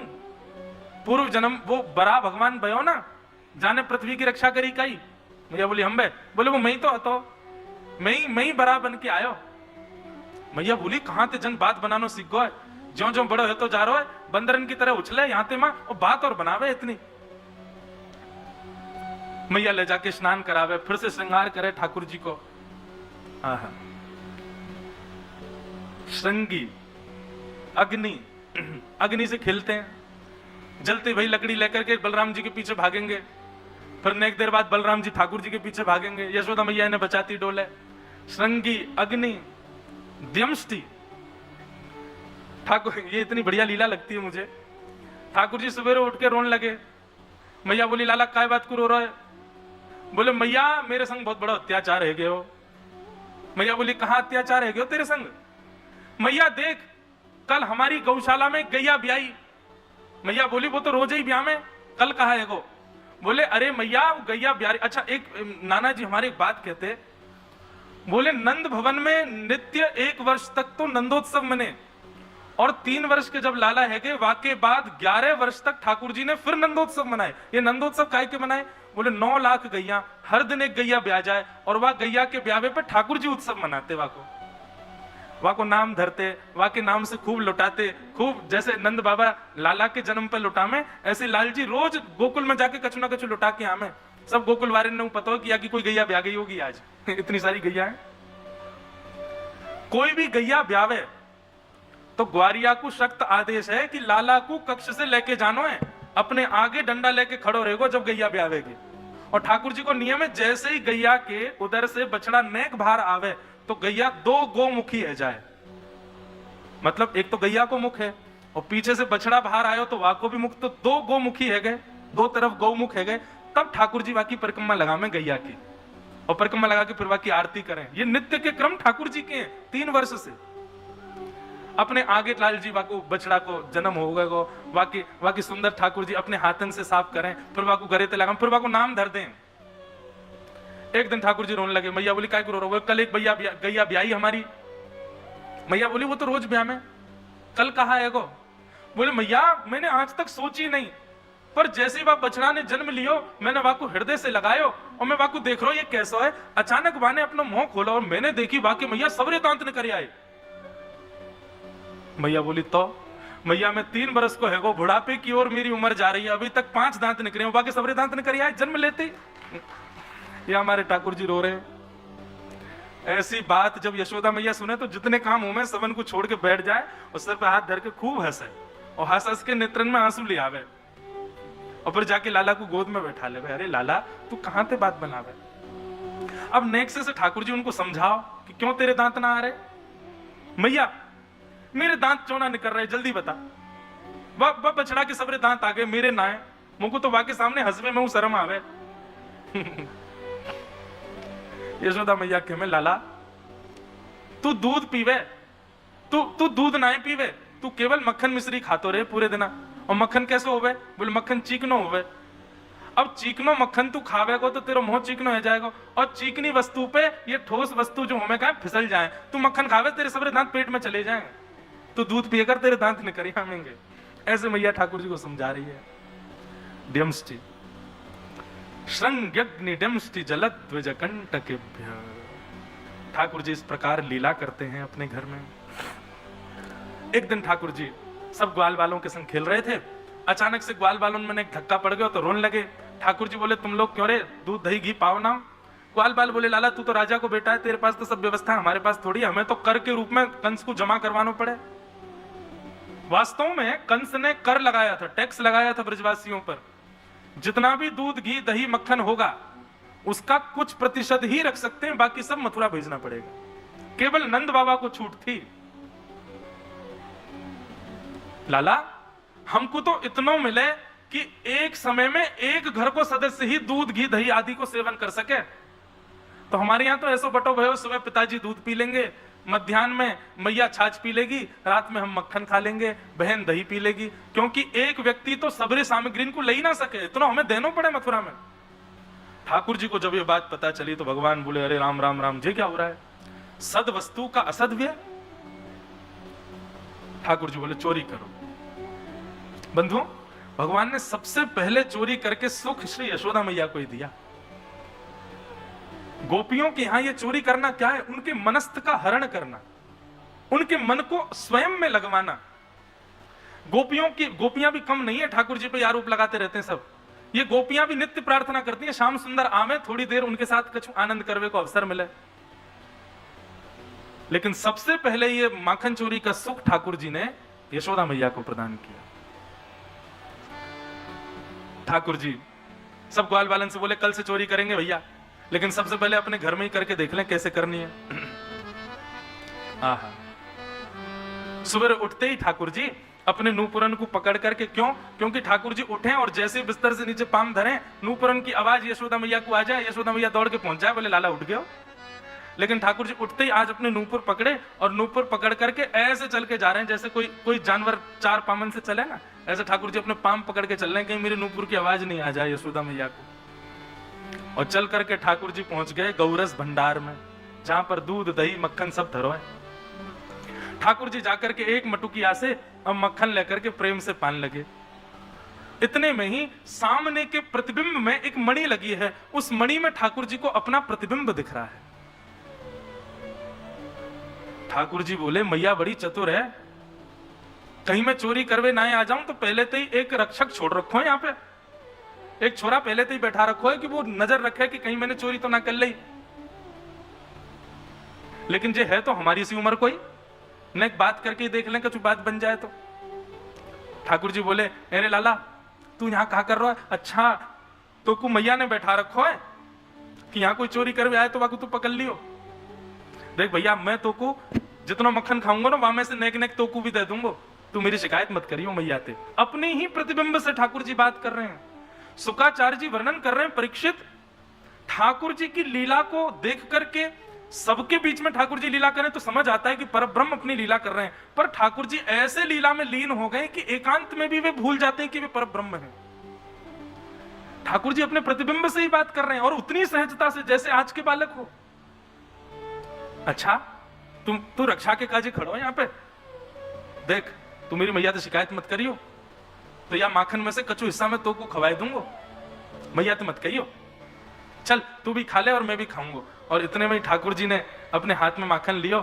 A: पूर्व जन्म वो बरा भगवान भयो ना, जाने पृथ्वी की रक्षा करी कई। मैया बोली हम बे, बोले वो मैं ही तो हतो, मैं ही बरा बन के आयो। मैया बोली कहां ते जंग बात बनानो सीख गो है, ज्यो ज्यो बड़ो है तो जा रो है, बंदरन की तरह उछले यहाँ ते मां और बात और बनावे इतनी। मैया ले जाके स्नान करावे, फिर से श्रृंगार करे ठाकुर जी को। आहा, श्रृंगी अग्नि, अग्नि से खेलते हैं, जलते वही लकड़ी लेकर के बलराम जी के पीछे भागेंगे, फिर नेक देर बाद बलराम जी ठाकुर जी के पीछे भागेंगे, यशोदा मैया ने बचाती डोले। श्रृंगी अग्नि द्यमष्टि, ठाकुर, ये इतनी बढ़िया लीला लगती है मुझे। ठाकुर जी सवेरे उठ के रोने लगे। मैया बोली लाला काय बात को रो रहा है? बोले मैया मेरे संग बहुत बड़ा अत्याचार है गए हो। मैया बोली कहां अत्याचार है गए हो तेरे संग? मैया देख कल हमारी गौशाला में गैया ब्याई। मैया बोली वो तो रोज ही ब्याह में, कल कहा है वो? बोले अरे मैया वो गैया ब्याह। अच्छा एक नाना जी हमारे एक बात कहते, बोले नंद भवन में नित्य 1 वर्ष तक तो नंदोत्सव मने, और 3 वर्ष के जब लाला है गए वाके बाद 11 वर्ष तक ठाकुर जी ने फिर नंदोत्सव मनाए। ये नंदोत्सव काय के मनाए? बोले 9 लाख गैया, हर दिन एक गैया ब्याह जाए, और वह गैया के ब्याहे पे ठाकुर जी उत्सव मनाते, वाको नाम धरते, वाके नाम से खूब लुटाते, खूब जैसे नंद बाबा लाला के जन्म पे लुटामे, ऐसे लाल जी रोज गोकुल में जाके कछु ना कछु लुटा के आमे। सब गोकुल वाले ने पता हो किया कि कोई गैया ब्याह गई होगी आज। इतनी सारी गैया है। कोई भी गैया ब्यावे तो ग्वारिया को सख्त आदेश है कि लाला को कक्ष से लेके जानो है, अपने आगे डंडा लेके खड़ो रहेगो जब गैया ब्यावेगी। और ठाकुर जी को नियम है जैसे ही गैया के उधर से बछड़ा नेक बाहर आवे तो गैया 2 गोमुखी है जाए, मतलब एक तो गैया को मुख है और पीछे से बछड़ा बाहर आयो तो वाको भी मुख, तो 2 गोमुखी है गए, 2 तरफ गौमुख है गए। तब ठाकुर जी वाकी परिक्रमा लगा में गैया की, और परिक्रमा लगा के फिर वाकी आरती करें। ये नित्य के क्रम ठाकुर जी के हैं 3 वर्ष से। अपने आगे लाल जी वाको बछड़ा को जन्म हो गए गो, वाकी सुंदर ठाकुर जी अपने हाथन से साफ करें, फिर वाको गरे ते लगा, फिर वाको नाम धर दें। एक दिन ठाकुर जी रोने लगे। मैया बोली काय को रो रहे हो? कल एक गैया ब्याई हमारी। मैया बोली वो तो रोज ब्याह में, कल कहा है गो? बोले मैया मैंने आज तक सोची नहीं, पर जैसे वह बछड़ा ने जन्म लियो मैंने वाको हृदय से लगायो, और मैं वाको देख रहा हूं ये कैसा है। अचानक वाने अपना मुंह खोला और मैंने देखी वाके मैया सबरे दांत ने करे आए। मैया बोली तो मैया मैं 3 बरस को है गो, बुढ़ापे की ओर मेरी उम्र जा रही है, अभी तक 5 दांत निकले, बाकी सबरे दांत ने करे आए जन्म लेते। ये हमारे ठाकुर जी रो रहे हैं। ऐसी बात जब यशोदा मैया सुने तो जितने काम हो में सबन को छोड़ के बैठ जाए और सर पे हाथ धर के खूब हंसे, और हंस के नेत्रन में आंसू ले आवे, और फिर जाके लाला को गोद में बैठा ले। अरे लाला तू कहां ते बात बनावे? अब नेक्स्ट से ठाकुर जी उनको समझाओ कि क्यों तेरे दांत ना आ रहे। मैया मेरे दांत क्यों ना निकल रहे, जल्दी बता। वह बछड़ा के सबरे दांत आ गए, मेरे ना है, मुझको तो वाके सामने हंसवे में शर्म आवे। यशोदा मैया के में लाला तू दूध पीवे, तू दूध ना पीवे, तू केवल मक्खन मिश्री खातो रहे पूरे दिन। और मक्खन कैसे होवे? बोले मक्खन चीकनो होवे। अब चीकनो मक्खन तू खावेगो तो तेरा मुंह चीकनो हो जाएगा, और चीकनी वस्तु पे ये ठोस वस्तु जो हमें कहा फिसल जाए, तू मक्खन खावे तेरे सबरे दांत पेट में चले जाएंगे, तू दूध पिएकर तेरे दांत निकल आएंगे। ऐसे मैया ठाकुर जी को समझा रही है। डिम्ष्टि श्रृंग्यग्निडिम्ष्टि जलद्विजकंटकेभ्य। ठाकुर जी इस प्रकार लीला करते हैं अपने घर में। एक दिन ठाकुर जी सब ग्वाल बालों के संग खेल रहे थे, अचानक से ग्वाल बालों में एक धक्का पड़ गया तो रोने लगे। ठाकुर जी बोले तुम लोग क्यों रे, दूध दही घी पाओ ना। ग्वाल बाल बोले लाला तू तो राजा को बेटा है, तेरे पास तो सब व्यवस्था है, हमारे पास थोड़ी, हमें तो कर के रूप में कंस को जमा करवाना पड़े। वास्तव में कंस ने कर लगाया था, टैक्स लगाया था ब्रजवासियों पर। जितना भी दूध घी दही मक्खन होगा उसका कुछ प्रतिशत ही रख सकते हैं, बाकी सब मथुरा भेजना पड़ेगा। केवल नंद बाबा को छूट थी। लाला हमको तो इतना मिले कि एक समय में एक घर को सदस्य ही दूध घी दही आदि को सेवन कर सके। तो हमारे यहाँ तो ऐसा बटो भयो, सुबह पिताजी दूध पी लेंगे, मध्याह्न में मैया छाछ पी लेगी, रात में हम मक्खन खा लेंगे, बहन दही पी लेगी, क्योंकि एक व्यक्ति तो सबरे सामग्री को ले ही ना सके, इतना हमें देना पड़े मथुरा में। ठाकुर जी को जब ये बात पता चली तो भगवान बोले अरे राम राम राम, ये क्या हो रहा है? सद वस्तु का असद्व्यय। ठाकुर जी बोले चोरी करो। बंधु भगवान ने सबसे पहले चोरी करके सुख श्री यशोदा मैया को ही दिया। गोपियों के यहां ये चोरी करना क्या है? उनके मनस्थ का हरण करना, उनके मन को स्वयं में लगवाना। गोपियां भी कम नहीं है, ठाकुर जी पे आरोप लगाते रहते हैं सब। ये गोपियां भी नित्य प्रार्थना करती हैं, श्याम सुंदर आवे, थोड़ी देर उनके साथ कुछ आनंद करने को अवसर मिले। लेकिन सबसे पहले ये माखन चोरी का सुख ठाकुर जी ने यशोदा मैया को प्रदान किया। ठाकुर जी सब ग्वाल बालन से बोले कल से चोरी करेंगे भैया, लेकिन सबसे पहले अपने घर में ही करके देख लें कैसे करनी है। आहा, सुबह उठते ही ठाकुर जी अपने नूपुरन को पकड़ करके, क्योंकि ठाकुर जी उठे और जैसे बिस्तर से नीचे पाम धरे, नूपुरन की आवाज यशोदा मैया को आ जाए, यशोदा मैया दौड़ के पहुंच जाए, बोले लाला उठ गए हो। लेकिन ठाकुर जी उठते ही आज अपने नूपुर पकड़े और नूपुर पकड़ करके ऐसे चल के जा रहे हैं जैसे कोई जानवर चार पामन से चले ना, ऐसे ठाकुर जी अपने पाम पकड़ के चल रहे हैं, कहीं मेरे नूपुर की आवाज नहीं आ जाए यशोदा मैया को। और चल करके ठाकुर जी पहुंच गए गौरस भंडार में, जहां पर दूध दही मक्खन सब धरो है। ठाकुर जी जाकर के एक मटुकिया से अब मक्खन लेकर के प्रेम से पान लगे। इतने में ही सामने के प्रतिबिंब में एक मणि लगी है, उस मणि में ठाकुर जी को अपना प्रतिबिंब दिख रहा है। ठाकुर जी बोले मैया बड़ी चतुर है, कहीं मैं चोरी करवे ना आ जाऊं तो पहले तो ही एक रक्षक छोड़ रखो है, यहाँ पे एक छोरा पहले तो ही बैठा रखो है कि वो नजर रखे कि कहीं मैंने चोरी तो ना कर ली। लेकिन जे है तो हमारी सी उम्र कोई न, एक बात करके देख लें कुछ बात बन जाए तो। ठाकुर जी बोले अरे लाला तू यहाँ कहा कर रहा है? अच्छा तो को मैया ने बैठा रखो है कि यहाँ कोई चोरी करवे आए तो वाकू तू पकड़ लियो। देख भैया मैं तो को जितना मक्खन खाऊंगा ना वहां में से नेक नेक तो को भी दे दूंगा, तू मेरी शिकायत मत करियो मैया ते। अपने ही प्रतिबिंब से ठाकुर जी बात कर रहे हैं। शुकाचार्य जी वर्णन कर रहे हैं, परीक्षित ठाकुर जी की लीला को देख करके सबके बीच में ठाकुर जी लीला करें तो समझ आता है कि परब्रह्म अपनी लीला कर रहे हैं, पर ठाकुर जी ऐसे लीला में लीन हो गए कि एकांत में भी वे भूल जाते हैं कि वे परब्रह्म हैं। ठाकुर जी अपने प्रतिबिंब से ही बात कर रहे हैं और उतनी सहजता से जैसे आज के बालक हो। अच्छा तू रक्षा के काजे खड़ो यहाँ पे, देख तू मेरी मैया से शिकायत मत करियो, तो या माखन में से कछु हिस्सा में तो को खवाए दूंगो, मैया तो मत कहियो, चल तू भी खा ले और मैं भी खाऊंगा। और इतने में ठाकुर जी ने अपने हाथ में माखन लियो,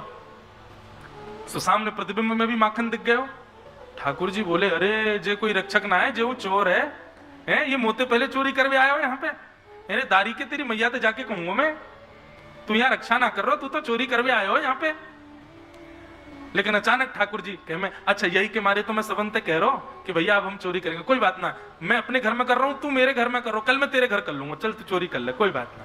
A: तो सामने प्रतिबिंब में भी माखन दिख गए। ठाकुर जी बोले अरे जे कोई रक्षक ना है, जे वो चोर है ये मोते पहले चोरी करवे आया हो यहाँ पे। अरे दारी के तेरी मैया तो जाके कहूंगा मैं, तू यहाँ रक्षा ना कर रहा, तू तो चोरी करवे आया हो यहाँ पे। लेकिन अचानक ठाकुर जी कह मैं अच्छा यही के मारे तो मैं सबंते कह रहा हूं कि भैया अब हम चोरी करेंगे, कोई बात ना, मैं अपने घर में कर रहा हूं, तू मेरे घर में कर रहा, कल मैं तेरे घर कर लूंगा, चल तू चोरी कर ले, कोई बात ना।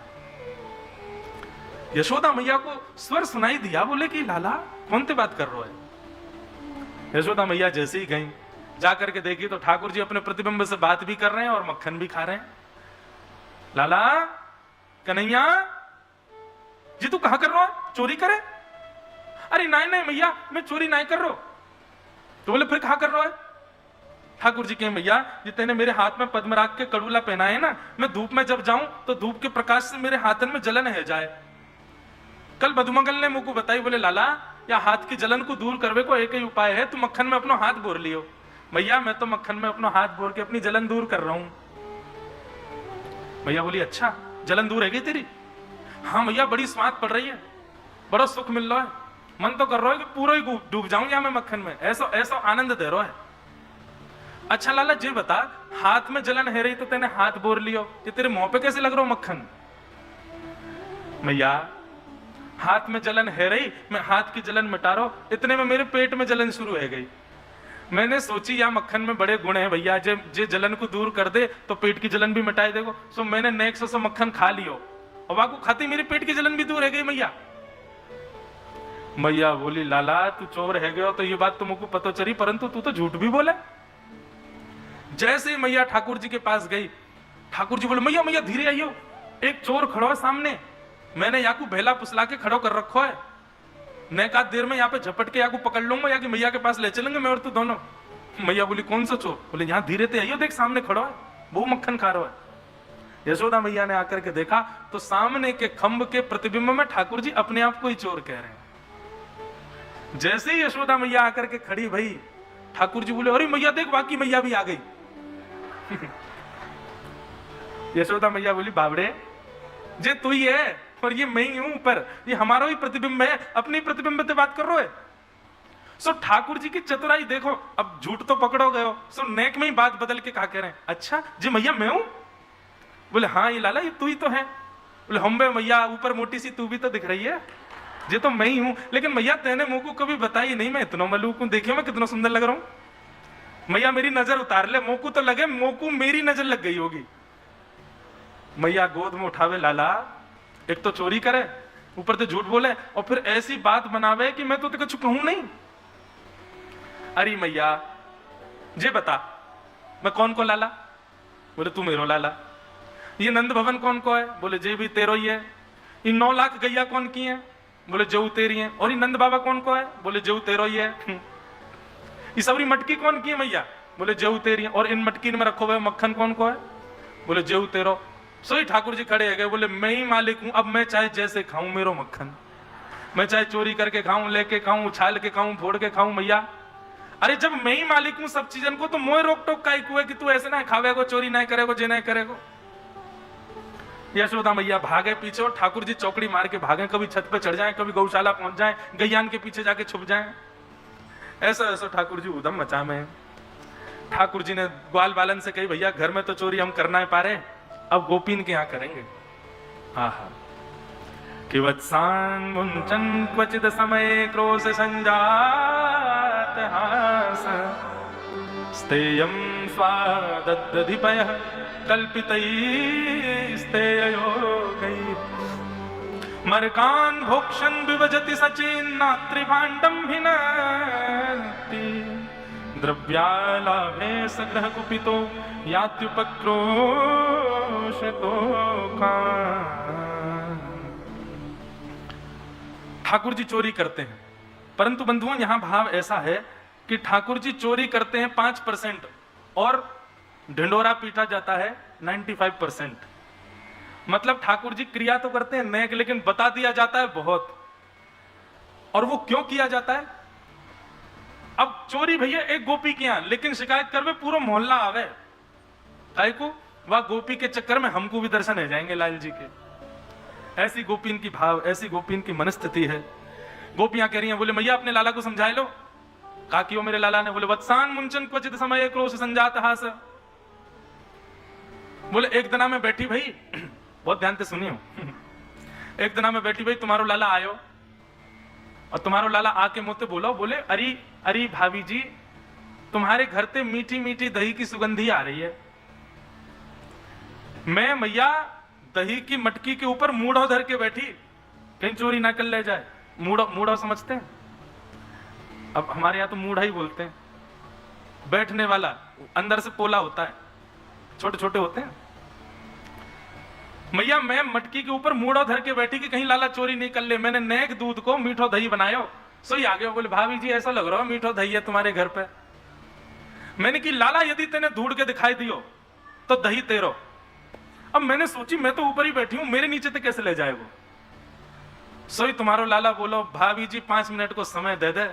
A: यशोदा मैया को स्वर सुनाई दिया, बोले कि लाला कौन सी बात कर रहा है। यशोदा मैया जैसे ही गई जाकर के देखी तो ठाकुर जी अपने प्रतिबिंब से बात भी कर रहे हैं और मक्खन भी खा रहे हैं। लाला कन्हैया जी तू कहां कर रहा है, चोरी करे? अरे नहीं नहीं मैया मैं चोरी नहीं कर रहा। तो बोले फिर कहा कर रहा है? ठाकुर जी के मैया जी तेने मेरे हाथ में पद्मराग के कड़ूला पहना है ना, मैं धूप में जब जाऊं तो धूप के प्रकाश से मेरे हाथन में जलन है जाए। कल मधुमंगल ने मुझको बताई, बोले लाला या हाथ की जलन को दूर करवे को एक ही उपाय है, तू मक्खन में अपना हाथ बोर लियो। मैया मैं तो मक्खन में अपना हाथ बोर के अपनी जलन दूर कर रहा हूं। मैया बोली अच्छा जलन दूर है गई तेरी? हाँ मैया बड़ी स्वाद पड़ रही है, बड़ा सुख मिल रहा है, मन तो कर रहा है कि पूरा ही डूब जाऊं या मैं मक्खन में, ऐसा ऐसा आनंद दे रहा है। अच्छा लाला जी बता हाथ में जलन है रही तो तेने हाथ बोर लियो, ये तेरे मुंह पे कैसे लग रहा हो मक्खन? मैया हाथ में जलन है रही, मैं हाथ की जलन मिटा रहा हूं, इतने में मेरे पेट में जलन शुरू हो गई। मैंने सोची या मक्खन में बड़े गुण है भैया, जे जलन को दूर कर दे तो पेट की जलन भी मिटाई देगो, सो मैंने नेक्स्ट से मक्खन खा लियो और वाकू खाती मेरी पेट की जलन भी दूर है गई। मैया बोली लाला तू चोर है गयो तो ये बात तुमको पता चली, परंतु तू तो झूठ भी बोले। जैसे मैया ठाकुर जी के पास गई, ठाकुर जी बोले मैया मैया धीरे आइयो, एक चोर खड़ो है सामने, मैंने याकू भेला पुसला के खड़ो कर रखो है, नेका देर में यहाँ पे झपट के याकू पकड़ लूंगा या कि मैया के पास ले चलेंगे मैं और तू दोनों। मैया बोली कौन सा चोर? बोले यहाँ धीरे ते आइयो, देख सामने खड़ो है, वो मक्खन खा रहा है। यशोदा मैया ने आकर के देखा तो सामने के खंभ के प्रतिबिंब में ठाकुर जी अपने आप को ही चोर कह रहे हैं। जैसे ही यशोदा मैया आकर के खड़ी भई, ठाकुर जी बोले अरे मैया देख बाकी मैया भी आ गई। यशोदा मैया बोली बाबड़े जे तू ही है और ये मैं ही हूं, पर ये हमारा ही प्रतिबिंब है, अपनी प्रतिबिंब से बात कर रहे हो। सो ठाकुर जी की चतुराई देखो, अब झूठ तो पकड़ो गए हो, सो नेक में ही बात बदल के कहा कह रहे हैं, अच्छा जी मैया मैं हूं? बोले हाँ ये लाला ये तू ही तो है। बोले हम बे मैया ऊपर मोटी सी तू भी तो दिख रही है, ये तो मैं ही हूं, लेकिन मैया तेने मुंह को कभी बताई नहीं, मैं इतना मलूक हूं, देखियो मैं कितना सुंदर लग रहा हूं। मैया मेरी नजर उतार ले, मोकू तो लगे, मोकू मेरी नजर लग गई होगी। मैया गोद में उठावे लाला, एक तो चोरी करे, ऊपर से झूठ बोले, और फिर ऐसी बात बनावे कि मैं तो तेरे को कहूं नहीं। अरे मैया जे बता मैं कौन को लाला? बोले तू मेरो लाला। ये नंद भवन कौन को है? बोले जे भी तेरो ही है। ये 9 लाख गैया कौन की है? बोले जो तेरी है। और ये नंद बाबा कौन को है? बोले जो तेरो ही है। ये सबरी मटकी कौन की है मैया? बोले जो तेरी है। और इन मटकी में रखो हुए मक्खन कौन को है? बोले जो तेरो। सोई ठाकुर जी खड़े गए, बोले मैं ही मालिक हूं, अब मैं चाहे जैसे खाऊं मेरो मक्खन, मैं चाहे चोरी करके खाऊं, लेके खाऊं, उछाल के खाऊं, फोड़ के खाऊं मैया। अरे जब मैं ही मालिक हूं सब चीजन को, तो मोए रोक टोक का है कि तू ऐसे ना खावेगो, चोरी ना करेगो, जे नहीं करेगो। यशोदा मैया भागे पीछे और ठाकुर जी चौकड़ी मार के भागे, कभी छत पे चढ़ जाए, कभी गौशाला पहुंच जाए, गैयान के पीछे जाके छुप जाए। ऐसा ऐसा ठाकुर जी उदम मचा में। ठाकुर जी ने ग्वाल बालन से कही भैया घर में तो चोरी हम करना है पा रहे, अब गोपीन के यहाँ करेंगे। आहा कि वत्सान मुंचन क्वचित समय क्रोश संजात हास स्तेयं स्वादद्धिपयः कल्पितैस्तेययोगैः मर्कान् भोक्षन् विभजति सचेन्नात्रिभाण्डं भिनत्ति द्रव्यालाभे सग्रह कुपितो यात्युपक्रोशतो ठाकुर जी चोरी करते हैं, परंतु बंधुओं यहां भाव ऐसा है कि ठाकुर जी चोरी करते हैं 5% और ढिंडोरा पीटा जाता है 95%। मतलब ठाकुर जी क्रिया तो करते हैं नेक, लेकिन बता दिया जाता है बहुत। और वो क्यों किया जाता है? अब चोरी भैया एक गोपी की यहां, लेकिन शिकायत करवे पूरा मोहल्ला आवे, काहे को वह गोपी के चक्कर में हमको भी दर्शन हो जाएंगे लाल जी के। ऐसी गोपीन की भाव, ऐसी गोपीन की मनस्थिति है। गोपियां कह रही हैं, बोले मैया अपने लाला को समझाए लो। का कियो मेरे लाला ने? बोले वत्सान मुंचन क्वचित समय क्रोश संजात हास। बोले एक दिना में बैठी भाई, बहुत ध्यान से सुनियो, एक दिना में बैठी भाई तुम्हारो लाला आयो, और तुम्हारो लाला आके मुझसे बोलो, बोले अरे अरे भाभी जी तुम्हारे घर से मीठी मीठी दही की सुगंधी आ रही है। मैं मैया दही की मटकी के ऊपर मूढ़ो धर के बैठी, कहीं चोरी ना कर ले जाए। मूढ़ो समझते हैं? अब हमारे यहाँ तो मूढ़ा ही बोलते हैं। बैठने वाला, अंदर से पोला होता है, छोटे छोटे होते हैं। मैया मैं मटकी के ऊपर मूढ़ो धर के बैठी कि कहीं लाला चोरी नहीं कर ले। मैंने नेक दूध को मीठो दही बनायो, सोई आगे बोले भाभी जी ऐसा लग रहा है मीठो दही है तुम्हारे घर पे। मैंने कि लाला यदि तेने ढूंढ के दिखाई दियो तो दही तेरो। अब मैंने सोची मैं तो ऊपर ही बैठी हूं, मेरे नीचे तक कैसे ले जाए वो। सोई तुम्हारो लाला बोलो भाभी जी 5 मिनट को समय दे दे,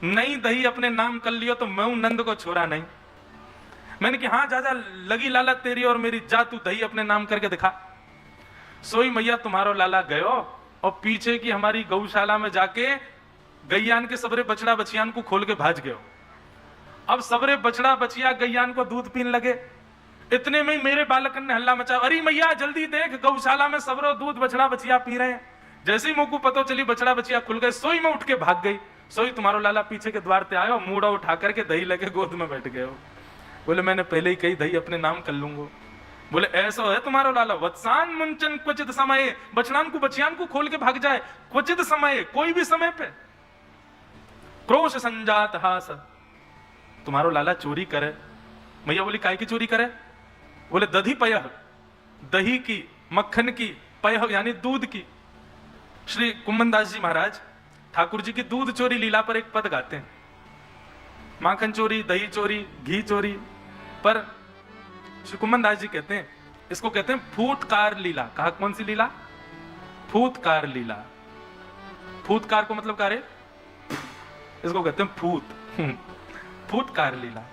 A: नहीं दही अपने नाम कर लियो तो मैं नंद को छोड़ा नहीं। मैंने कि हाँ जा जा लगी लाला तेरी और मेरी, जा तू दही अपने नाम करके दिखा। सोई मैया तुम्हारो लाला गयो और पीछे की हमारी गौशाला में जाके गैयान के सबरे बछड़ा बछियान को खोल के भाज गयो। अब सबरे बछड़ा बछिया गैयान को दूध पीने लगे। इतने में मेरे बालक ने हल्ला मचा, अरे मैया जल्दी देख गौशाला में सबरो दूध बछड़ा बछिया पी रहे हैं। जैसे ही मुझको पता चली बछड़ा बछिया खुल गए, सोई में उठ के भाग गई। सोई तुम्हारो लाला पीछे के द्वार पे आयो, मूड़ा उठा करके दही लेके गोद में बैठ गए हो। बोले मैंने पहले ही कही दही अपने नाम कर लूंगा। बोले ऐसा है तुम्हारो लाला, वत्सान मुंचन क्वचित समय, बछड़ान को बछियान को खोल के भाग जाए क्वचित समय, कोई भी समय पे। क्रोश संजात हास, तुम्हारो लाला चोरी करे। मैया बोली काय की चोरी करे? बोले दधी पयह, दही की, मक्खन की, पयह यानी दूध की। श्री कुम्भनदास जी महाराज ठाकुर जी की दूध चोरी लीला पर एक पद गाते हैं। माखन चोरी, दही चोरी, घी चोरी, पर श्री कुम्भनदास जी कहते हैं इसको कहते हैं फूटकार लीला। कहा कौन सी लीला? फूटकार लीला। फूटकार को मतलब कार्य, इसको कहते हैं फूट, फूटकार लीला।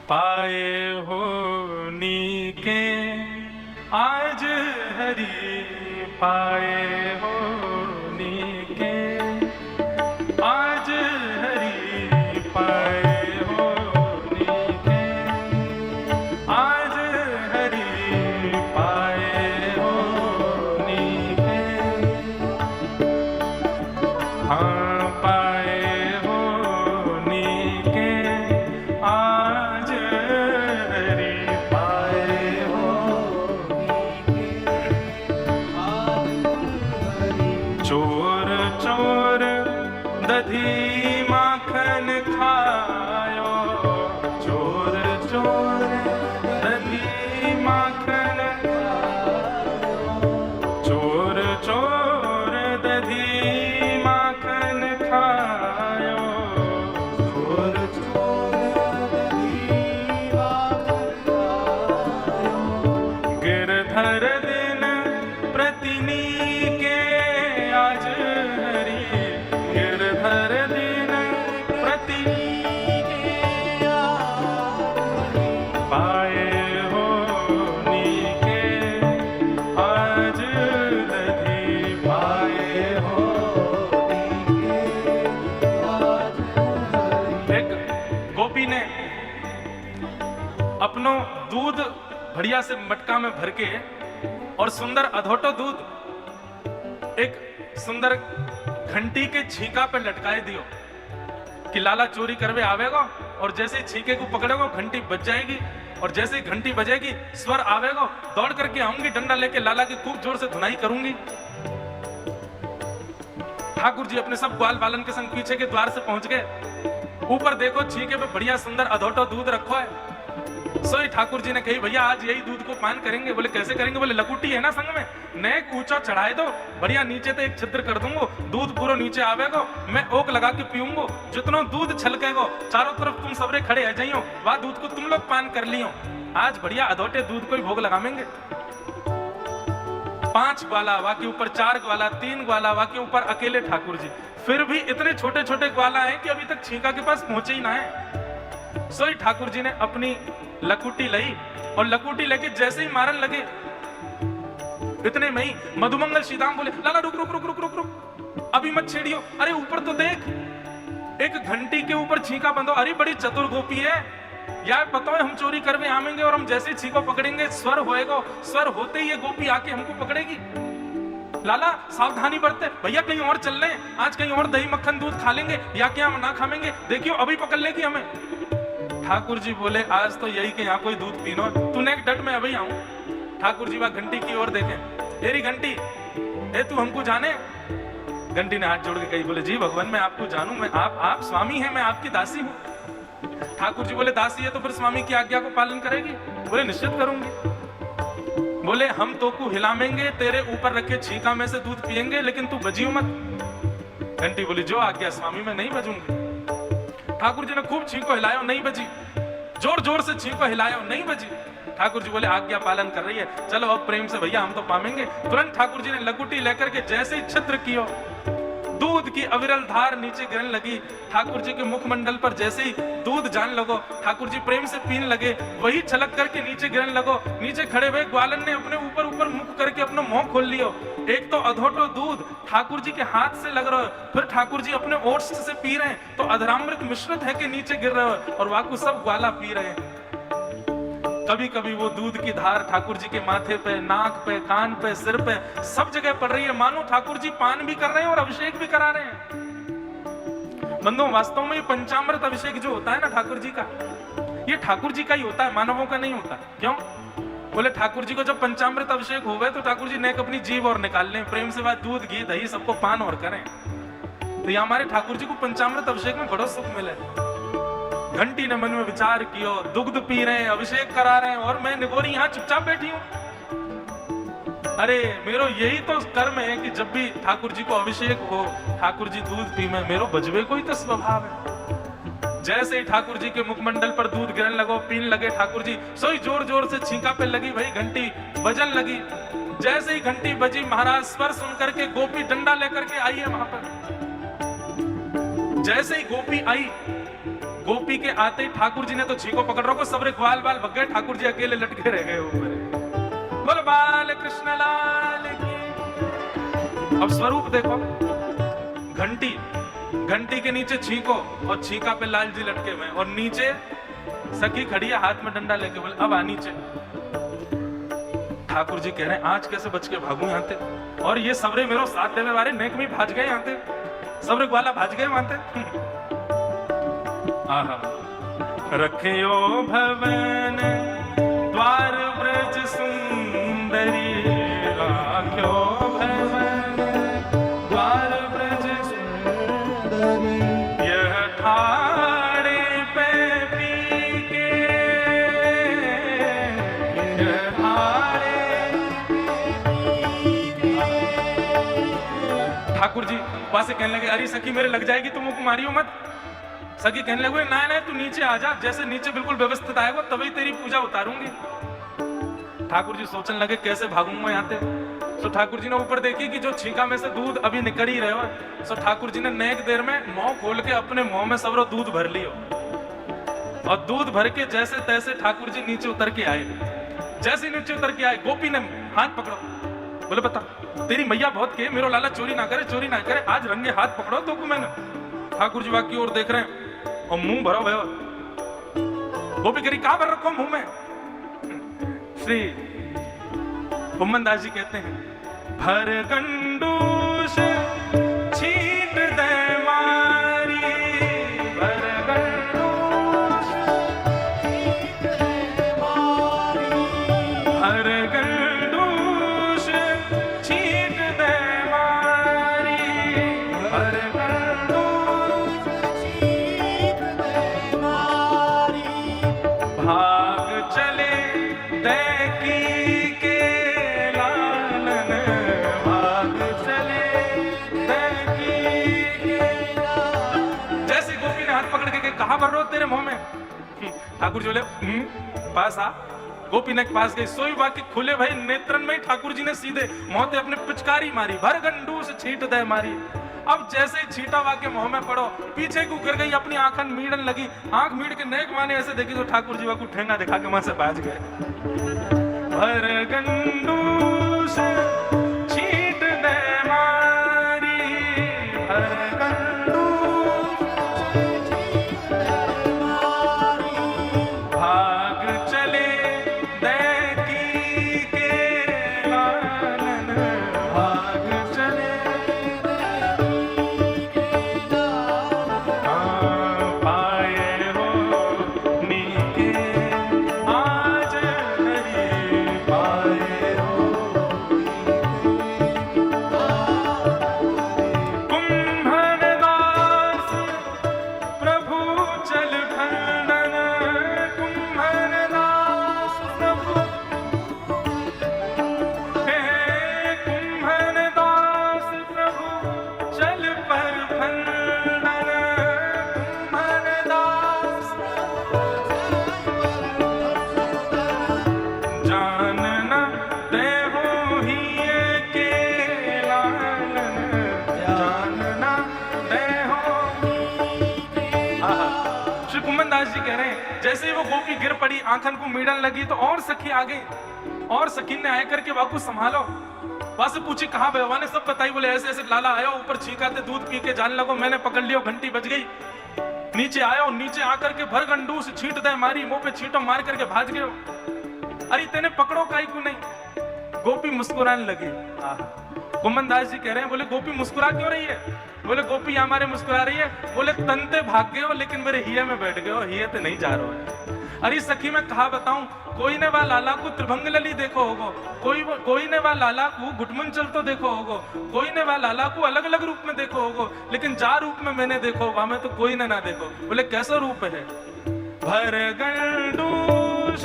A: पाए हो नीके आज हरि पाए हो नीके आज हरि पाए हो नीके आज हरि पाए हो नीके हाँ पाए हो नीके आज हरि पाए हो चोर चोर दधी माखन खायो चोर चोर दधी माखन चोर चोर दधी माखन खायो
B: चोर चोर दधी माखन खायो
A: गिरधर दिन प्रतिनी के आज हरि गिरधर दिन प्रतिनी के पाए हो नीके आज दधी पाए हो एक गोपी ने अपनो दूध बढ़िया से मटका में भर के और सुंदर अधोटो दूध एक सुंदर घंटी के छीका पे लटकाए दियो कि लाला चोरी करवे आवेगा और जैसे ही छीके को पकड़ेगा घंटी बज जाएगी और जैसे ही घंटी बजेगी स्वर आवेगा दौड़ करके आऊंगी डंडा लेके लाला की खूब जोर से धुनाई करूंगी। ठाकुर जी अपने सब ग्वाल बालन के संग पीछे के द्वार से पहुंच गए। ऊपर देखो छीके पे बढ़िया सुंदर अधोटो दूध रखो है। सोई ठाकुर जी ने कही भैया आज यही दूध को पान करेंगे। बोले कैसे करेंगे? बोले लकुटी है ना संग में, नए कूचा चढ़ाए दो बढ़िया नीचे तो एक छिद्र कर दूंगो दूध पूरा नीचे आवेगो मैं ओक लगा के पीऊंगो जितनो दूध छलकेगो चारों तरफ तुम सबरे खड़े आ जाइयो वह दूध को तुम लोग पान कर लियो। आज बढ़िया अधोटे दूध को ही भोग लगाएंगे। 5 ग्वाला वा के ऊपर 4 ग्वाला 3 ग्वाला वा के ऊपर अकेले ठाकुर जी, फिर भी इतने छोटे छोटे ग्वाला हैं कि अभी तक छीका के पास पहुंचे ही ना है। सोई ठाकुर जी ने अपनी लकुटी ली और लकुटी लेके जैसे ही मारन लगे इतने में ही मधुमंगल श्रीदाम बोले लाला रुक रुक रुक रुक रुक रुक अभी मत छेड़ियो। अरे ऊपर तो देख एक घंटी के ऊपर छीका बंधो। अरे बड़ी चतुर गोपी है यार, पता है हम चोरी करवे आवेंगे और हम जैसे छीको पकड़ेंगे स्वर होएगा, स्वर होते ही ये गोपी आके हमको पकड़ेगी। लाला सावधानी बरते भैया, कहीं और चल रहे आज कहीं और दही मक्खन दूध खा लेंगे या क्या हम ना खाएंगे, देखियो अभी पकड़ लेगी हमें। ठाकुर जी बोले आज तो यही कि यहाँ कोई दूध पीनो तूने एक डट में अभी आऊं। ठाकुर जी वह घंटी की ओर देखे, तेरी घंटी ए तू हमको जाने? घंटी ने हाथ जोड़ के कही बोले जी भगवान मैं आपको जानूं, मैं आप स्वामी हैं, मैं आपकी दासी हूं। ठाकुर जी बोले दासी है तो फिर स्वामी की आज्ञा को पालन करेगी? बोले निश्चित करूंगी। बोले हम तो को हिलामेंगे तेरे ऊपर रखे छीका में से दूध पिएंगे लेकिन तू बजियो मत। घंटी बोली जो आज्ञा स्वामी मैं नहीं बजूंगी। ठाकुर जी ने खूब छींको हिलायो नहीं बजी, जोर जोर से छींको हिलायो नहीं बजी। ठाकुर जी बोले आज्ञा पालन कर रही है चलो अब प्रेम से भैया हम तो पाएंगे। तुरंत ठाकुर जी ने लकुटी लेकर के जैसे ही छिद्र कियो दूध की अविरल धार नीचे गिरने लगी। ठाकुर जी के मुखमंडल पर जैसे ही दूध जान लगो ठाकुर जी प्रेम से पीने लगे, वही छलक करके नीचे गिरने लगो। नीचे खड़े हुए ग्वालन ने अपने ऊपर ऊपर मुख करके अपना मुंह खोल लियो। एक तो अधोटो दूध ठाकुर जी के हाथ से लग रहा है, फिर ठाकुर जी अपने ओट्स से पी रहे हैं तो अधरामृत मिश्रित है कि नीचे गिर रहे हो और वाकु सब ग्वाला पी रहे हैं। कभी कभी वो दूध की धार ठाकुर जी के माथे पे, नाक पे, कान पे, सिर पे सब जगह पड़ रही है, मानो ठाकुर जी पान भी कर रहे हैं और अभिषेक भी करा रहे हैं। बंधुओं वास्तव में ये पंचामृत अभिषेक जो होता है ना ठाकुर जी का, ये ठाकुर जी का ही होता है, मानवों का नहीं होता। क्यों? बोले ठाकुर जी को जब पंचामृत अभिषेक हो गए तो ठाकुर जी नेक अपनी जीभ और निकाल लें, प्रेम से बात दूध घी दही सबको पान और करें। तो ये हमारे ठाकुर जी को पंचामृत अभिषेक में बड़ा सुख मिले। घंटी ने मन में विचार किया, दुग्ध पी रहे हैं, अभिषेक करा रहे हैं और मैं निगोरी यहाँ चुपचाप बैठी हूँ। अरे मेरो यही तो कर्म है कि जब भी ठाकुर जी को अभिषेक हो ठाकुर जी दूध पी में, मेरो बजवे को ही तो स्वभाव है। जैसे ही ठाकुर जी के मुखमंडल पर दूध गिरने लगो, पीने लगे ठाकुर जी, सोई जोर जोर से छींका पे लगी भाई घंटी बजन लगी। जैसे ही घंटी बजी महाराज स्वर सुन करके गोपी डंडा लेकर के आई है वहां पर। जैसे ही गोपी आई, गोपी के आते ही ठाकुर जी ने तो छीको पकड़ रखो, सबरे ग्वाल बाल भग गए, ठाकुर जी अकेले लटके रह गए ऊपर। बोल बाल कृष्ण लाल की। अब स्वरूप देखो, घंटी, घंटी के नीचे छीको और छीका पे लाल जी लटके हुए, और नीचे सखी खड़ी है हाथ में डंडा लेके। बोले अब आ नीचे। ठाकुर जी कह रहे हैं आज कैसे बच के भागू यहाँ थे, और ये सबरे मेरो साथ देवे वाले नेक में भाज गए यहाँ थे, सबरे ग्वाला भाज गए वहां थे। आहा, रखियो भवन द्वार ब्रज सुंदरी, राख्यो भवन द्वार ब्रज सुंदरी, यह ठाड़े पे पी के, यह ठाड़े ठाकुर जी वहां से कहने लगे अरे सखी मेरे लग जाएगी, तुम मुझको मारियो मत। सखी कहने लगे ना ना तू नीचे आ जा, जैसे नीचे बिल्कुल व्यवस्थित आएगा तभी तेरी पूजा उतारूंगी। ठाकुर जी सोचने लगे कैसे भागूंगा यहाँ से। तो ठाकुर जी ने ऊपर देखी कि जो छीका में से दूध अभी निकल ही रहे हो, तो ठाकुर जी ने नेक देर में मुंह खोल के अपने मुंह में सबरो दूध भर लियो, और दूध भर के जैसे तैसे ठाकुर जी नीचे उतर के आए। जैसे नीचे उतर के आए गोपी ने हाथ पकड़ो, बोले बता तेरी मैया बहुत के मेरो लाला चोरी ना करे, चोरी ना करे, आज रंगे हाथ पकड़ो तो मैंने। ठाकुर जी बाकी और देख रहे हैं और मुंह भरो भयो। गोपी करी कहां भर रखो मुंह में। श्री बुम्मन दास जी कहते हैं भर गंडूस छीट दे मारी, भर गंडूस छीट दे मारी, भर गंडूस छीट दे मारी, भर गंडूस छीट दे मारी, भाग चले दैकी के लालन, भाग चले दैकी के लालन। जैसे गोपी ने हाथ पकड़ के कहा भर रो तेरे मुंह में। ठाकुर जी बोले पास आ। गोपी ने पास गई, सोई बाकी खुले भाई नेत्रन में ठाकुर जी ने सीधे मोहते अपने पिचकारी मारी, भर गंडूस छीट दे मारी। अब जैसे ही छीटा वाके मुंह में पड़ो, पीछे को गिर गई, अपनी आंखन मीड़न लगी, आंख मीड़ के नेक माने ऐसे देखी तो ठाकुर जी वाकू ठेंगा दिखा के वहां से भाज गए। भर गंडूस छीट दे मारी, भर गंडूस छीट दे मारी, भाग चले दैकी के लालन, भाग चले पाए हो नीके आज हरि, पाए हो कुंभन दास प्रभु चल खंडन, कुंभन दास प्रभु हे कुंभन दास प्रभु चल पर खंडन, कुंभन दास जान न देहो हिये के लालन, जान न देहो। आहा, श्री कुंभन दास जी कह रहे हैं जैसे ही वो गोपी गिर पड़ी, आंखन को मीड़न लगी, तो और सखी आ गई, और सखी ने आए करके बापू संभालो। वहां से पूछी कहाँ भगवान ने सब बताई। बोले ऐसे ऐसे लाला आयो, ऊपर छींकाते दूध पी के जान लगो, मैंने पकड़ लियो, घंटी बज गई। नीचे आयो, नीचे आकर के भर गंडूस छींट दे मारी, मुंह पे छींटो मार करके भाज गयो। अरे तेने पकड़ो काई को नहीं। गोपी मुस्कुराने लगी। कुंभन दास जी कह रहे हैं बोले गोपी मुस्कुरा क्यों रही है। बोले गोपी हमारे मुस्कुरा रही है। बोले तनते भाग गए हो लेकिन मेरे हिये में बैठ गए हो, हिये तो नहीं जा रहे है। अरे सखी मैं कहा बताऊं, कोई ने वा लाला को त्रिभंग लली देखो होगो, कोई ने वा लाला को घुटमन चलतो देखो होगो, कोई ने वा लाला को अलग अलग रूप में देखो होगो, लेकिन जा रूप में मैंने देखो वहां में तो कोई ने ना देखो। बोले कैसा रूप है। भर गंडूस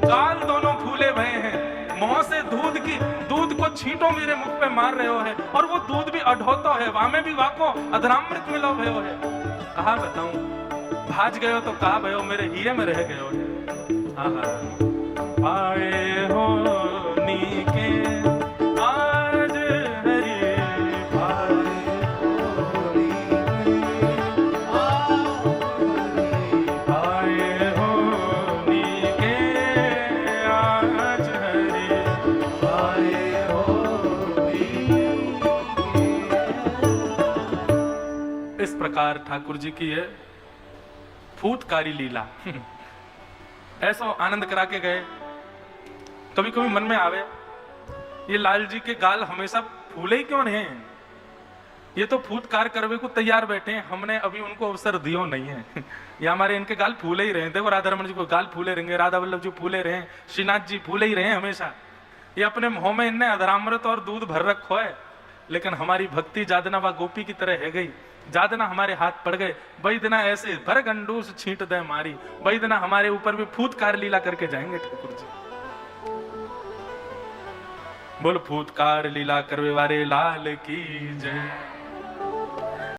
A: गाल दोनों फूले भये हैं, मुंह से दूध को छींटो मेरे मुख पे मार रहे हो है, और वो दूध भी अढोतो है, वहां में भी वाको अधरामृत मिलो भयो है। कहा बताऊं, भाज गयो तो कहा भयो मेरे हिये में रह गयो है। पाए हो नीके आज हरि, पाए हो नीके आज हरि, प्रकार ठाकुर जी की है फूतकारी लीला। ऐसा आनंद करा के गए। कभी कभी मन में आवे ये लाल जी के गाल हमेशा फूले ही क्यों नहीं हैं? ये तो फूतकार करवे को तैयार बैठे हैं, हमने अभी उनको अवसर दियो नहीं है। ये हमारे इनके गाल फूले ही रहे। देखो राधा रमन जी को गाल फूले रहेंगे, राधा वल्लभ जी फूले रहे, श्रीनाथ जी फूले ही रहे हमेशा। ये अपने मुंह में इनने अधरामृत और दूध भर रखो है, लेकिन हमारी भक्ति जादना व गोपी की तरह है गई। जादना हमारे हाथ पड़ गए, वही दिना ऐसे भर गंडूस छींट दे मारी, वही दिना हमारे ऊपर भी फूतकार लीला करके जाएंगे ठाकुर जी। बोल फूतकार लीला करवे वाले लाल की जय।